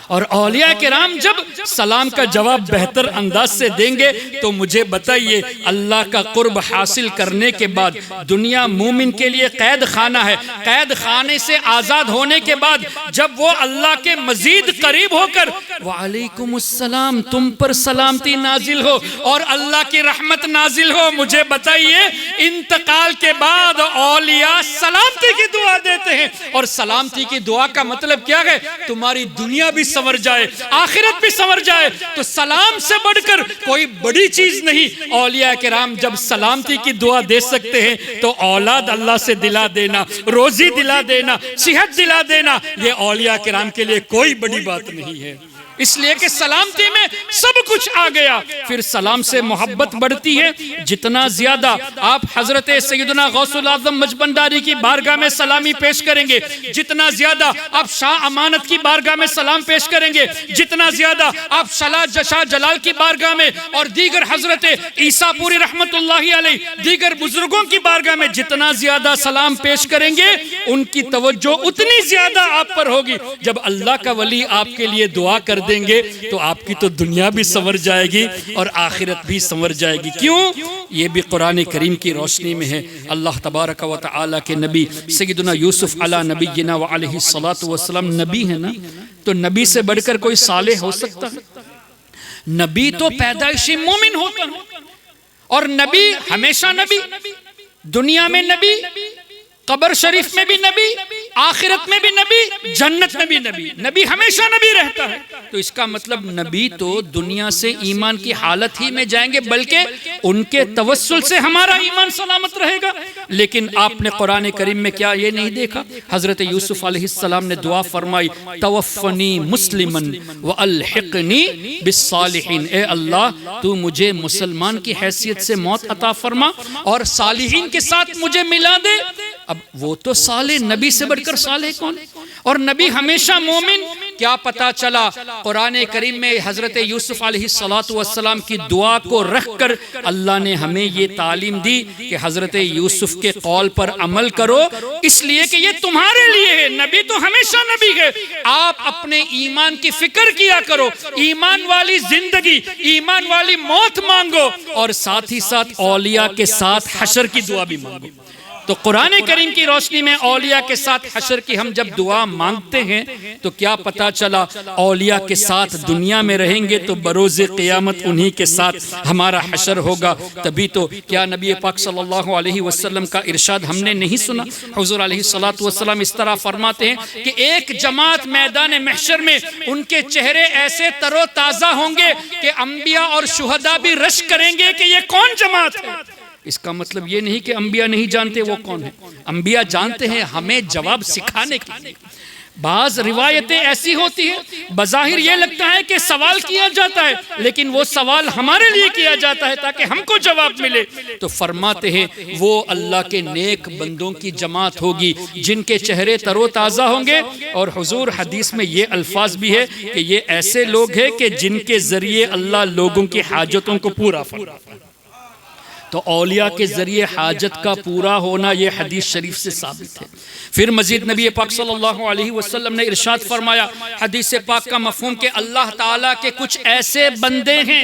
اور اولیاء کرام جب سلام کا جواب بہتر انداز سے دیں گے تو مجھے بتائیے اللہ کا قرب حاصل کرنے کے بعد دنیا مومن کے لیے قید خانہ ہے، قید خانے سے آزاد ہونے کے بعد جب وہ اللہ کے مزید قریب ہو کر وعلیکم السلام تم پر سلامتی نازل ہو اور اللہ کی رحمت نازل ہو، مجھے بتائیے انتقال کے بعد اولیاء سلامتی کی دعا دیتے ہیں۔ اور سلامتی کی دعا کا مطلب کیا ہے؟ تمہاری دنیا بھی سنور جائے، آخرت بھی سنور جائے۔ تو سلام سے بڑھ کر کوئی بڑی چیز نہیں۔ اولیاء کرام جب سلامتی کی دعا دے سکتے ہیں تو اولاد اللہ سے دلا دینا، روزی دلا دینا، صحت دلا دینا، یہ اولیاء کرام کے لیے کوئی بڑی بات نہیں ہے۔ اس لیے کہ سلامتی میں سب کچھ آ گیا۔ پھر سلام سے محبت بڑھتی ہے، جتنا زیادہ آپ حضرت سیدنا غوث العظم مجبنداری کی بارگاہ میں سلامی پیش کریں گے، جتنا زیادہ آپ شاہ امانت کی بارگاہ میں سلام پیش کریں گے، جتنا زیادہ آپ شاہ جلال کی بارگاہ میں اور دیگر حضرت عیسیٰ پوری رحمت اللہ علیہ دیگر بزرگوں کی بارگاہ میں جتنا زیادہ سلام پیش کریں گے، ان کی توجہ اتنی زیادہ آپ پر ہوگی۔ جب اللہ کا ولی آپ کے لیے دعا کر دیں گے تو آپ کی تو دنیا بھی سنور سنور جائے گی اور آخرت بھی سنور جائے گی۔ کیوں؟ یہ بھی قرآن کریم کی روشنی میں ہے۔ اللہ تبارک و تعالیٰ کے نبی سیدنا یوسف علی نبینا و علیہ الصلاۃ والسلام نبی ہے نا، تو نبی سے بڑھ کر کوئی صالح ہو سکتا ہے؟ نبی تو پیدائشی مومن ہوتا ہے، اور نبی ہمیشہ نبی، دنیا میں نبی، قبر شریف میں بھی نبی، آخرت میں بھی نبی، جنت میں بھی نبی۔ نبی ہمیشہ نبی رہتا ہے، تو اس کا مطلب نبی تو دنیا سے ایمان کی حالت ہی میں جائیں گے، بلکہ ان کے توسل سے ہمارا ایمان سلامت رہے گا۔ لیکن آپ نے قرآن کریم میں کیا یہ نہیں دیکھا؟ حضرت یوسف علیہ السلام نے دعا فرمائی، توفنی مسلمن والحقنی بالصالحین، اے اللہ تو مجھے مسلمان کی حیثیت سے موت عطا فرما اور صالحین کے ساتھ مجھے ملا دے۔ اب وہ تو صالح، نبی سے بڑھ کر صالح کون؟ اور نبی ہمیشہ مومن۔ کیا پتا چلا قرآن کریم میں حضرت یوسف علیہ السلام کی دعا کو رکھ کر اللہ نے ہمیں یہ تعلیم دی کہ حضرت یوسف کے قول پر عمل کرو، اس لیے کہ یہ تمہارے لیے ہے۔ نبی تو ہمیشہ نبی ہے، آپ اپنے ایمان کی فکر کیا کرو، ایمان والی زندگی، ایمان والی موت مانگو، اور ساتھ ہی ساتھ اولیاء کے ساتھ حشر کی دعا بھی مانگو۔ تو قرآن کریم کی روشنی میں اولیاء کے ساتھ حشر کی ہم جب دعا مانگتے ہیں تو کیا پتا چلا اولیاء کے ساتھ دنیا میں رہیں گے تو بروز قیامت انہی کے ساتھ ہمارا حشر ہوگا۔ تبھی تو کیا نبی پاک صلی اللہ علیہ وسلم کا ارشاد ہم نے نہیں سنا؟ حضور علیہ السلام اس طرح فرماتے ہیں کہ ایک جماعت میدان محشر میں ان کے چہرے ایسے تر و تازہ ہوں گے کہ انبیاء اور شہداء بھی رشک کریں گے کہ یہ کون جماعت ہے۔ اس کا مطلب یہ نہیں کہ انبیاء نہیں جانتے وہ کون ہے، انبیاء جانتے ہیں، ہمیں جواب سکھانے کے لیے۔ بعض روایتیں ایسی ہوتی ہیں بظاہر یہ لگتا ہے کہ سوال کیا جاتا ہے، لیکن وہ سوال ہمارے لیے کیا جاتا ہے تاکہ ہم کو جواب ملے۔ تو فرماتے ہیں وہ اللہ کے نیک بندوں کی جماعت ہوگی جن کے چہرے تر و تازہ ہوں گے، اور حضور حدیث میں یہ الفاظ بھی ہے کہ یہ ایسے لوگ ہیں کہ جن کے ذریعے اللہ لوگوں کی حاجتوں کو پورا فرماتا ہے۔ تو اولیاء کے ذریعے حاجت کا پورا ہونا یہ حدیث شریف سے ثابت ہے۔ پھر مزید نبی پاک صلی اللہ علیہ وسلم نے ارشاد فرمایا، حدیث پاک کا مفہوم کہ اللہ تعالیٰ کے کچھ ایسے بندے ہیں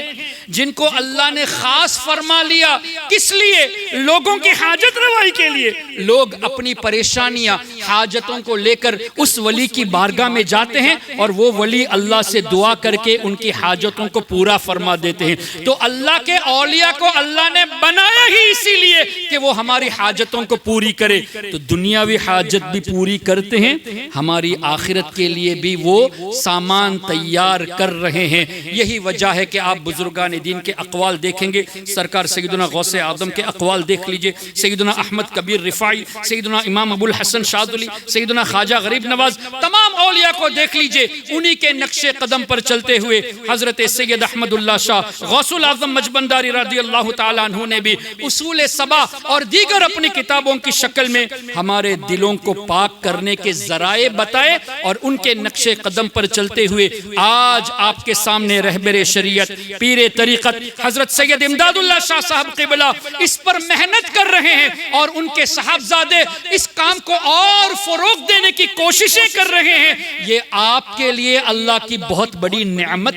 جن کو اللہ نے خاص فرما لیا۔ کس لیے؟ لوگوں کی حاجت روائی کے لیے۔ لوگ اپنی پریشانیاں، حاجتوں کو لے کر اس ولی کی بارگاہ میں جاتے ہیں اور وہ ولی اللہ سے دعا کر کے ان کی حاجتوں کو پورا فرما دیتے ہیں۔ تو اللہ کے اولیاء کو اللہ نے بنایا ہی اسی لیے کہ وہ ہماری حاجتوں کو پوری کرے۔ تو دنیاوی حاجت بھی پوری کرتے ہیں، ہماری آخرت کے لیے بھی وہ سامان تیار کر رہے ہیں۔ یہی وجہ ہے کہ آپ بزرگان دین کے اقوال دیکھیں گے، سرکار سیدنا غوث اعظم کے اقوال دیکھ لیجئے، سیدنا احمد کبیر رفاعی، سیدنا امام ابو الحسن شاذلی، سیدنا خواجہ غریب نواز، تمام اولیاء کو دیکھ لیجئے، انہی کے نقش قدم پر چلتے ہوئے حضرت سید احمد اللہ شاہ غوث الاعظم مجبنداری رضی اللہ تعالیٰ عنہ نے بھی اصول 7 اور دیگر اپنی کتابوں کی شکل میں ہمارے دلوں کو پاک کرنے کے ذرائع بتائے، اور ان کے نقش قدم پر چلتے ہوئے آج آپ کے سامنے رہبر شریعت، پیر طریقت حضرت سید امداد اللہ شاہ صاحب قبلہ اس پر محنت کر رہے ہیں، اور ان کے صاحبزادے اس کام کو اور فروغ دینے کی کوششیں کر رہے ہیں۔ یہ آپ کے لیے اللہ کی بہت بڑی نعمت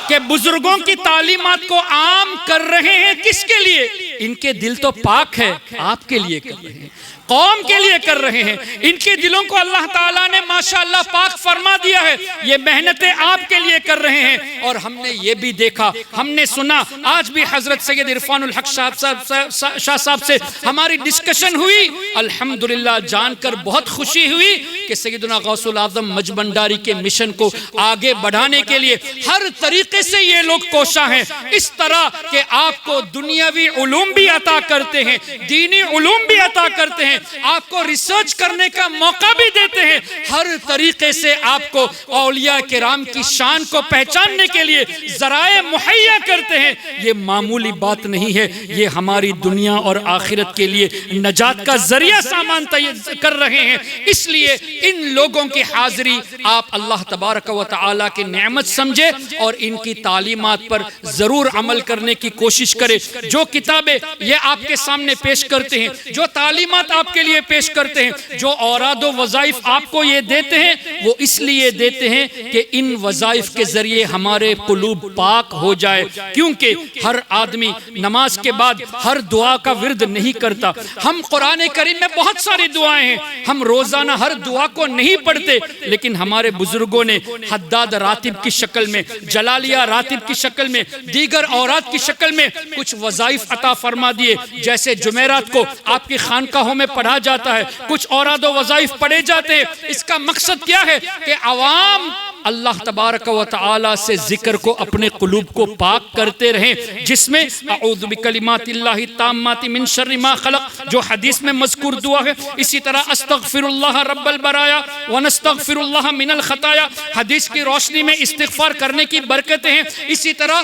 کہ بزرگوں کی تعلیمات کو عام کر رہے ہیں۔ کس کے لیے؟ ان کے دل تو پاک ہے، آپ کے لیے کر رہے ہیں، قوم کے لیے کر رہے ہیں۔ ان کے دلوں کو اللہ تعالیٰ نے ماشاءاللہ پاک فرما دیا ہے، یہ محنتیں آپ کے لیے کر رہے ہیں۔ اور ہم نے یہ بھی دیکھا، ہم نے سنا، آج بھی حضرت سید عرفان الحق شاہ صاحب سے ہماری ڈسکشن ہوئی، الحمدللہ جان کر بہت خوشی ہوئی کہ سیدنا غوث الاعظم مجبنداری کے مشن کو آگے بڑھانے کے لیے ہر طریقے سے یہ لوگ کوشاں ہیں، اس طرح کہ آپ کو دنیاوی علوم بھی عطا کرتے ہیں، دینی علوم بھی عطا کرتے ہیں، آپ کو ریسرچ کرنے کا موقع بھی دیتے ہیں، ہر طریقے سے آپ کو اولیاء کرام کی شان کو پہچاننے کے لیے ذرائع مہیا کرتے ہیں۔ یہ معمولی بات نہیں ہے، یہ ہماری دنیا اور آخرت کے لیے نجات کا ذریعہ سامان کر رہے ہیں۔ اس لیے ان لوگوں کی حاضری آپ اللہ تبارک و تعالیٰ کی نعمت سمجھے اور ان کی تعلیمات پر ضرور عمل کرنے کی کوشش کرے۔ جو کتابیں یہ آپ کے سامنے پیش کرتے ہیں، جو تعلیمات آپ آپ کے لیے پیش کرتے ہیں۔ جو اوراد و وظائف آپ کو یہ دیتے ہیں وہ اس لیے دیتے ہیں کہ ان وظائف کے ذریعے ہمارے قلوب پاک ہو جائے، کیونکہ ہر آدمی نماز کے بعد ہر دعا کا ورد نہیں کرتا۔ ہم قرآن کریم میں بہت ساری دعائیں ہیں، ہم روزانہ ہر دعا کو نہیں پڑھتے، لیکن ہمارے بزرگوں نے حداد راتب کی شکل میں، جلالیہ راتب کی شکل میں، دیگر اوراد کی شکل میں کچھ وظائف عطا فرما دیے، جیسے جمعرات کو آپ کی خانقاہوں میں پڑھا جاتا ہے، کچھ اوراد و وظائف پڑھے جاتے ہیں۔ اس کا مقصد کیا ہے کہ عوام اللہ تبارک و تعالی سے ذکر کو اپنے قلوب کو پاک کرتے رہیں، جس میں اعوذ بکلمات اللہ التامات من شر ما خلق جو حدیث میں مذکور دعا ہے، اسی طرح استغفر اللہ رب البرایا ونستغفر اللہ من الخطایا حدیث کی روشنی میں استغفار کرنے کی برکتیں ہیں۔ اسی طرح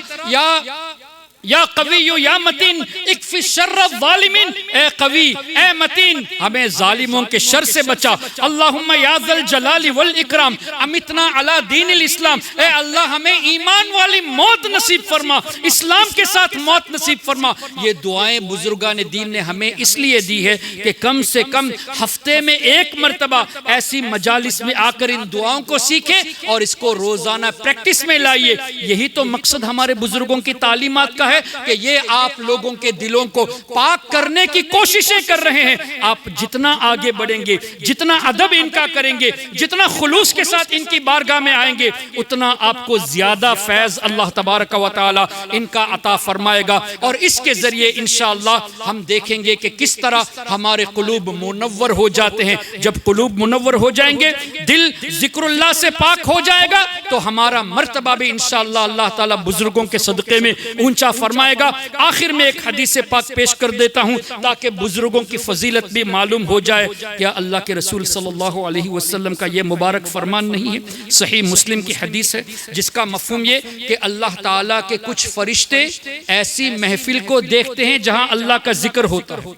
یا قوی یا متین اکفی شر الظالمین، اے قوی اے متین ہمیں ظالموں کے شر سے بچا۔ اللہم یا ذا الجلال والاکرام امتنا علی دین الاسلام، اے اللہ ہمیں ایمان والی موت نصیب فرما، اسلام کے ساتھ موت نصیب فرما۔ یہ دعائیں بزرگان دین نے ہمیں اس لیے دی ہے کہ کم سے کم ہفتے میں ایک مرتبہ ایسی مجالس میں آ کر ان دعاؤں کو سیکھیں اور اس کو روزانہ پریکٹس میں لائیے۔ یہی تو مقصد ہمارے بزرگوں کی تعلیمات کا ہے کہ یہ آپ لوگوں کے دلوں کو پاک کرنے کی کوششیں کر رہے ہیں۔ آپ جتنا آگے بڑھیں گے، جتنا ادب ان کا کریں گے، جتنا خلوص کے ساتھ ان کی بارگاہ میں آئیں گے، اتنا آپ کو زیادہ فیض اللہ تبارک و تعالی ان کا عطا فرمائے گا، اور اس کے ذریعے انشاءاللہ ہم دیکھیں گے کہ کس طرح ہمارے قلوب منور ہو جاتے ہیں۔ جب قلوب منور ہو جائیں گے، دل ذکر اللہ سے پاک ہو جائے گا، تو ہمارا مرتبہ بھی انشاءاللہ اللہ تعالی بزرگوں کے صدقے میں اونچا فرمائے گا۔ آخر میں ایک حدیث پاک پیش کر دیتا ہوں تاکہ بزرگوں کی فضیلت بھی معلوم ہو جائے۔ کیا اللہ کے رسول صلی اللہ علیہ وسلم کا یہ مبارک فرمان نہیں ہے؟ صحیح مسلم کی حدیث ہے جس کا مفہوم یہ کہ اللہ تعالیٰ کے کچھ فرشتے ایسی محفل کو دیکھتے ہیں جہاں اللہ کا ذکر ہوتا ہے،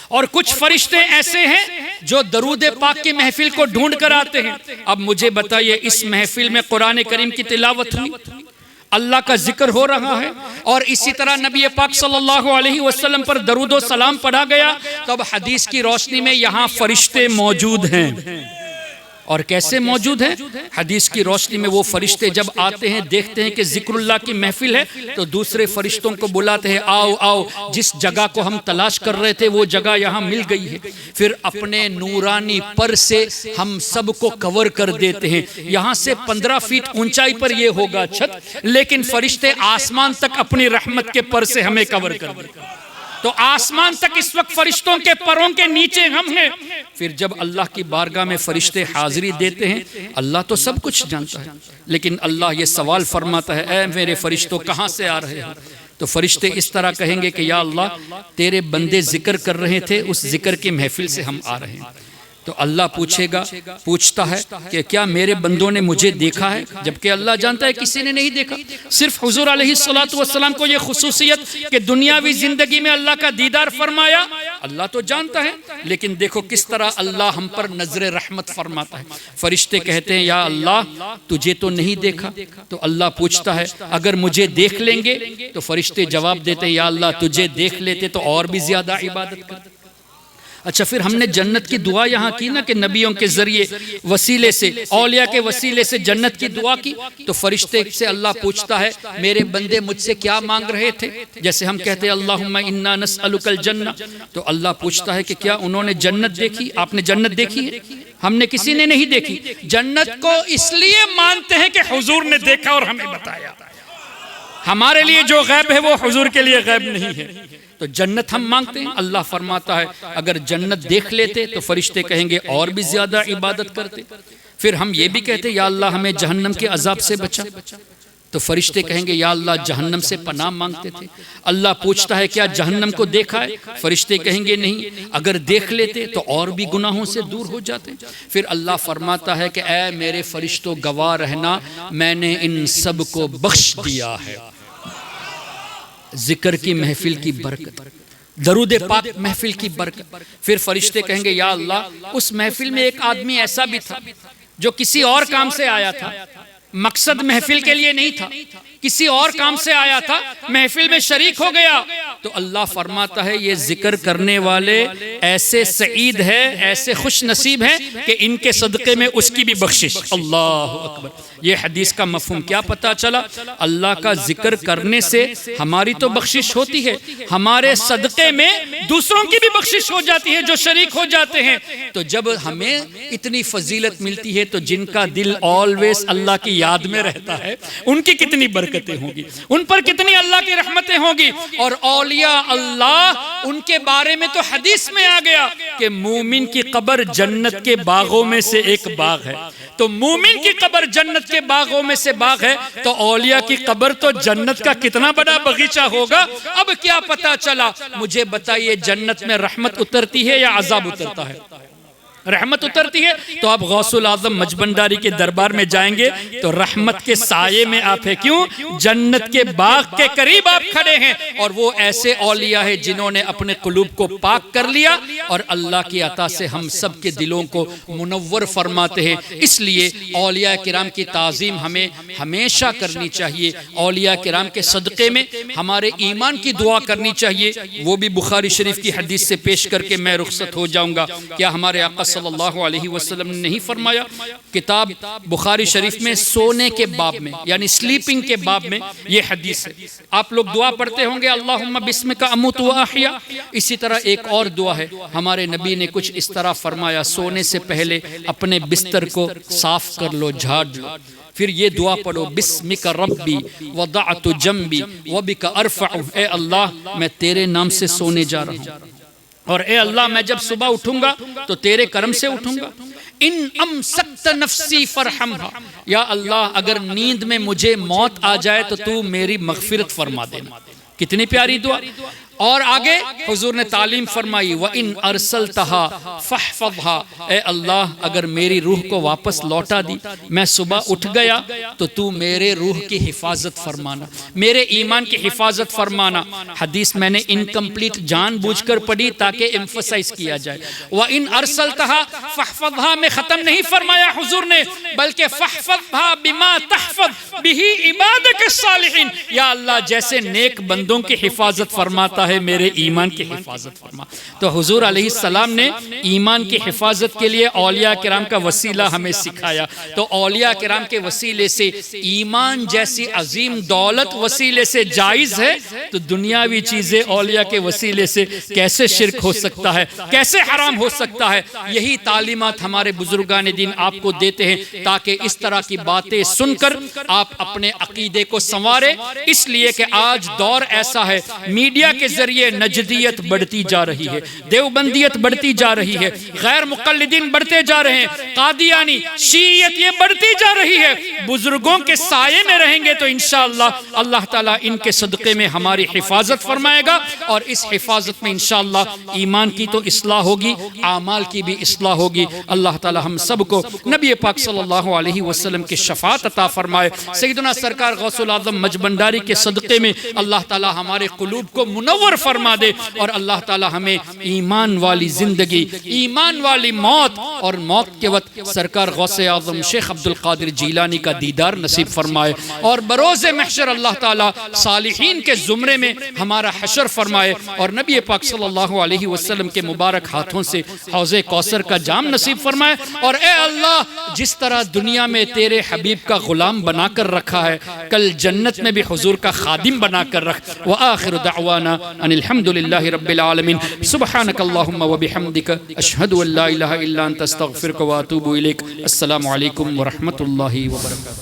اور کچھ فرشتے ایسے ہیں جو درود پاک کی محفل کو ڈھونڈ کر آتے ہیں۔ اب مجھے بتائیے، اس محفل میں قرآن کریم کی تلاوت ہوئی، اللہ کا ذکر ہو رہا ہے، اور اسی طرح نبی پاک صلی اللہ علیہ وسلم پر درود و سلام پڑھا گیا، تو اب حدیث کی روشنی میں یہاں فرشتے موجود ہیں۔ اور کیسے موجود ہیں؟ حدیث کی روشنی میں وہ فرشتے جب آتے ہیں، دیکھتے ہیں کہ ذکر اللہ کی محفل ہے، تو دوسرے فرشتوں کو بلاتے ہیں، آؤ آؤ، جس جگہ کو ہم تلاش کر رہے تھے وہ جگہ یہاں مل گئی ہے۔ پھر اپنے نورانی پر سے ہم سب کو کور کر دیتے ہیں۔ یہاں سے 15 فیٹ اونچائی پر یہ ہوگا چھت، لیکن فرشتے آسمان تک اپنی رحمت کے پر سے ہمیں کور کر دیتے ہیں۔ تو آسمان تک اس وقت فرشتوں کے پروں کے نیچے ہم ہیں۔ پھر جب اللہ کی بارگاہ میں فرشتے حاضری دیتے ہیں، اللہ تو سب کچھ جانتا ہے، لیکن اللہ یہ سوال فرماتا ہے، اے میرے فرشتوں کہاں سے آ رہے ہیں؟ تو فرشتے اس طرح کہیں گے کہ یا اللہ تیرے بندے ذکر کر رہے تھے، اس ذکر کی محفل سے ہم آ رہے ہیں۔ تو اللہ پوچھتا ہے کہ کیا میرے بندوں نے مجھے دیکھا ہے؟ جبکہ اللہ جانتا ہے کسی نے نہیں دیکھا۔ صرف حضور علیہ السلام کو یہ خصوصیت کہ دنیاوی زندگی میں اللہ کا دیدار فرمایا، اللہ تو جانتا ہے، لیکن دیکھو کس طرح اللہ ہم پر نظر رحمت فرماتا ہے۔ فرشتے کہتے ہیں یا اللہ تجھے تو نہیں دیکھا، تو اللہ پوچھتا ہے اگر مجھے دیکھ لیں گے؟ تو فرشتے جواب دیتے ہیں یا اللہ تجھے دیکھ لیتے تو اور بھی زیادہ عبادت کرتے۔ اچھا، پھر ہم نے جنت کی دعا یہاں کی نا کہ نبیوں کے ذریعے وسیلے سے، اولیاء کے وسیلے سے جنت کی دعا کی، تو فرشتے سے اللہ پوچھتا ہے میرے بندے مجھ سے کیا مانگ رہے تھے؟ جیسے ہم کہتے ہیں اللہم انا نسألک الجنہ، تو اللہ پوچھتا ہے کہ کیا انہوں نے جنت دیکھی؟ آپ نے جنت دیکھی ہے؟ ہم نے کسی نے نہیں دیکھی۔ جنت کو اس لیے مانتے ہیں کہ حضور نے دیکھا اور ہمیں بتایا۔ ہمارے لیے جو غیب ہے وہ حضور کے لیے غیب نہیں ہے۔ تو جنت ہم مانگتے ہیں، اللہ فرماتا ہے اگر جنت دیکھ لیتے تو فرشتے کہیں گے اور بھی زیادہ عبادت کرتے۔ پھر ہم یہ بھی کہتے یا اللہ ہمیں جہنم کے عذاب سے بچا، تو فرشتے کہیں گے یا اللہ جہنم سے پناہ مانگتے تھے۔ اللہ پوچھتا ہے کیا جہنم کو دیکھا ہے؟ فرشتے کہیں گے نہیں، اگر دیکھ لیتے تو اور بھی گناہوں سے دور ہو جاتے۔ پھر اللہ فرماتا ہے کہ اے میرے فرشتوں گواہ رہنا، میں نے ان سب کو بخش دیا ہے۔ ذکر کی محفل کی برکت، درود پاک محفل کی برکت۔ پھر فرشتے کہیں گے یا اللہ اس محفل میں ایک آدمی ایسا بھی تھا جو کسی اور کام سے آیا تھا، مقصد محفل کے لیے نہیں تھا، کسی اور کام سے آیا تھا، محفل میں شریک ہو گیا، تو اللہ فرماتا ہے یہ ذکر کرنے والے ایسے سعید ہے، ایسے خوش نصیب ہیں کہ ان کے صدقے میں اس کی بھی بخشش۔ اللہ اکبر۔ یہ حدیث کا مفہوم کیا پتا چلا؟ اللہ کا ذکر کرنے سے ہماری تو بخشش ہوتی ہے، ہمارے صدقے میں دوسروں کی بھی بخشش ہو جاتی ہے جو شریک ہو جاتے ہیں۔ تو جب ہمیں اتنی فضیلت ملتی ہے تو جن کا دل آلویز اللہ کی یاد میں رہتا ہے ان کی کتنی برکتیں ہوں گی، ان پر کتنی اللہ کی رحمتیں ہوں گی۔ اور اولیاء اللہ ان کے بارے میں تو حدیث میں آ گیا کہ مومن کی قبر جنت کے باغوں میں سے ایک باغ ہے۔ تو مومن کی قبر جنت کے باغوں میں سے باغ ہے تو اولیاء کی قبر تو جنت کا کتنا بڑا باغیچہ ہوگا۔ اب کیا پتا چلا؟ مجھے بتائیے جنت میں رحمت اترتی ہے یا عذاب اترتا ہے؟ رحمت اترتی ہے تو آپ غوث العظم مجبنداری کے دربار میں جائیں گے تو رحمت کے سائے میں آپ ہیں۔ کیوں؟ جنت کے باغ کے قریب آپ کھڑے ہیں، اور وہ ایسے اولیاء ہیں جنہوں نے اپنے قلوب کو پاک کر لیا، اور اللہ کی عطا سے ہم سب کے دلوں کو منور فرماتے ہیں۔ اس لیے اولیاء کرام کی تعظیم ہمیں ہمیشہ کرنی چاہیے۔ اولیاء کرام کے صدقے میں ہمارے ایمان کی دعا کرنی چاہیے۔ وہ بھی بخاری شریف کی حدیث سے پیش کر کے میں رخصت ہو جاؤں گا۔ کیا ہمارے آقا صلی اللہ علیہ وسلم نے نہیں فرمایا؟ کتاب بخاری شریف میں سونے کے باب میں یعنی سلیپنگ کے باب میں یہ حدیث ہے۔ آپ لوگ دعا پڑھتے ہوں گے اللہم بسمک اموت و احیا۔ اسی طرح ایک اور دعا ہے، ہمارے نبی نے کچھ اس طرح فرمایا، سونے سے پہلے اپنے بستر کو صاف کر لو، جھاڑ لو، پھر یہ دعا پڑھو، بسمک ربی وضعت جنبی وبک ارفع۔ اے اللہ میں تیرے نام سے سونے جا رہا ہوں، اور اے اللہ میں جب صبح اٹھوں گا تو تیرے کرم سے اٹھوں گا۔ ان امسکت نفسی فرحمھا، یا اللہ اگر نیند میں مجھے موت آ جائے تو تو میری مغفرت فرما دینا۔ کتنی پیاری دعا۔ اور آگے حضور نے تعلیم فرمائی وَإِنْ أَرْسَلْتَهَا فَاحْفَظْهَا، اے اللہ اگر میری روح کو واپس لوٹا دی، میں صبح اٹھ گیا تو تو میرے روح کی حفاظت فرمانا، میرے ایمان کی حفاظت فرمانا۔ حدیث میں نے انکمپلیٹ جان بوجھ کر پڑھی تاکہ ایمفسائز کیا جائے۔ وَإِنْ أَرْسَلْتَهَا فَاحْفَظْهَا میں ختم نہیں فرمایا حضور نے، بلکہ فَاحْفَظْهَا بِمَا تَحْفَظْ بِهِ عِبَادَكَ الصَّالِحِينَ، یا اللہ جیسے نیک بندوں کی حفاظت فرماتا ہے میرے ایمان کی حفاظت فرما۔ تو حضور علیہ السلام نے ایمان کی حفاظت کے لیے اولیاء کرام کا وسیلہ ہمیں سکھایا۔ تو اولیاء کرام کے وسیلے سے ایمان جیسی عظیم دولت وسیلے سے جائز ہے، تو دنیاوی چیزیں اولیاء کے وسیلے سے کیسے شرک ہو سکتا ہے، کیسے حرام ہو سکتا ہے؟ یہی تعلیمات ہمارے بزرگان دین آپ کو دیتے ہیں تاکہ اس طرح کی باتیں سن کر آپ اپنے عقیدے کو سنواریں۔ اس لیے کہ آج دور ایسا ہے، میڈیا کے ذریعے نجدیت بڑھتی جا رہی ہے، دیوبندیت بڑھتی جا رہی ہے، غیر مقلدین بڑھتے جا رہے ہیں، قادیانی شیعیت یہ بڑھتی جا رہی ہے۔ بزرگوں کے سائے میں رہیں گے تو انشاءاللہ اللہ تعالیٰ ان کے صدقے میں ہماری حفاظت فرمائے گا، اور اس حفاظت میں انشاءاللہ ایمان کی تو اصلاح ہوگی، اعمال کی بھی اصلاح ہوگی۔ اللہ تعالیٰ ہم سب کو نبی پاک صلی اللہ علیہ وسلم کی شفاعت عطا فرمائے۔ سیدنا سرکار غوث العظم مجبنداری کے صدقے میں اللہ تعالیٰ ہمارے قلوب کو منور فرما دے، اور اللہ تعالیٰ ہمیں ایمان والی زندگی، ایمان والی موت، اور موت کے وقت سرکار غوث اعظم شیخ عبد القادر جیلانی کا دیدار نصیب فرمائے، اور بروز محشر اللہ تعالیٰ صالحین کے زمرے میں ہمارا حشر فرمائے، اور نبی پاک صلی اللہ علیہ وسلم کے مبارک ہاتھوں سے حوض کوثر کا جام نصیب فرمائے۔ اور اے اللہ جس طرح دنیا میں تیرے حبیب کا غلام بنا کر رکھا ہے، کل جنت میں بھی حضور کا خادم بنا کر رکھ۔ وآخر دعوانا ان الحمد للہ رب العالمین۔ سبحانک اللہم وبحمدک، اشہد ان لا الہ الا انت، استغفرک واتوب الیک۔ السلام علیکم ورحمۃ اللہ وبرکاتہ۔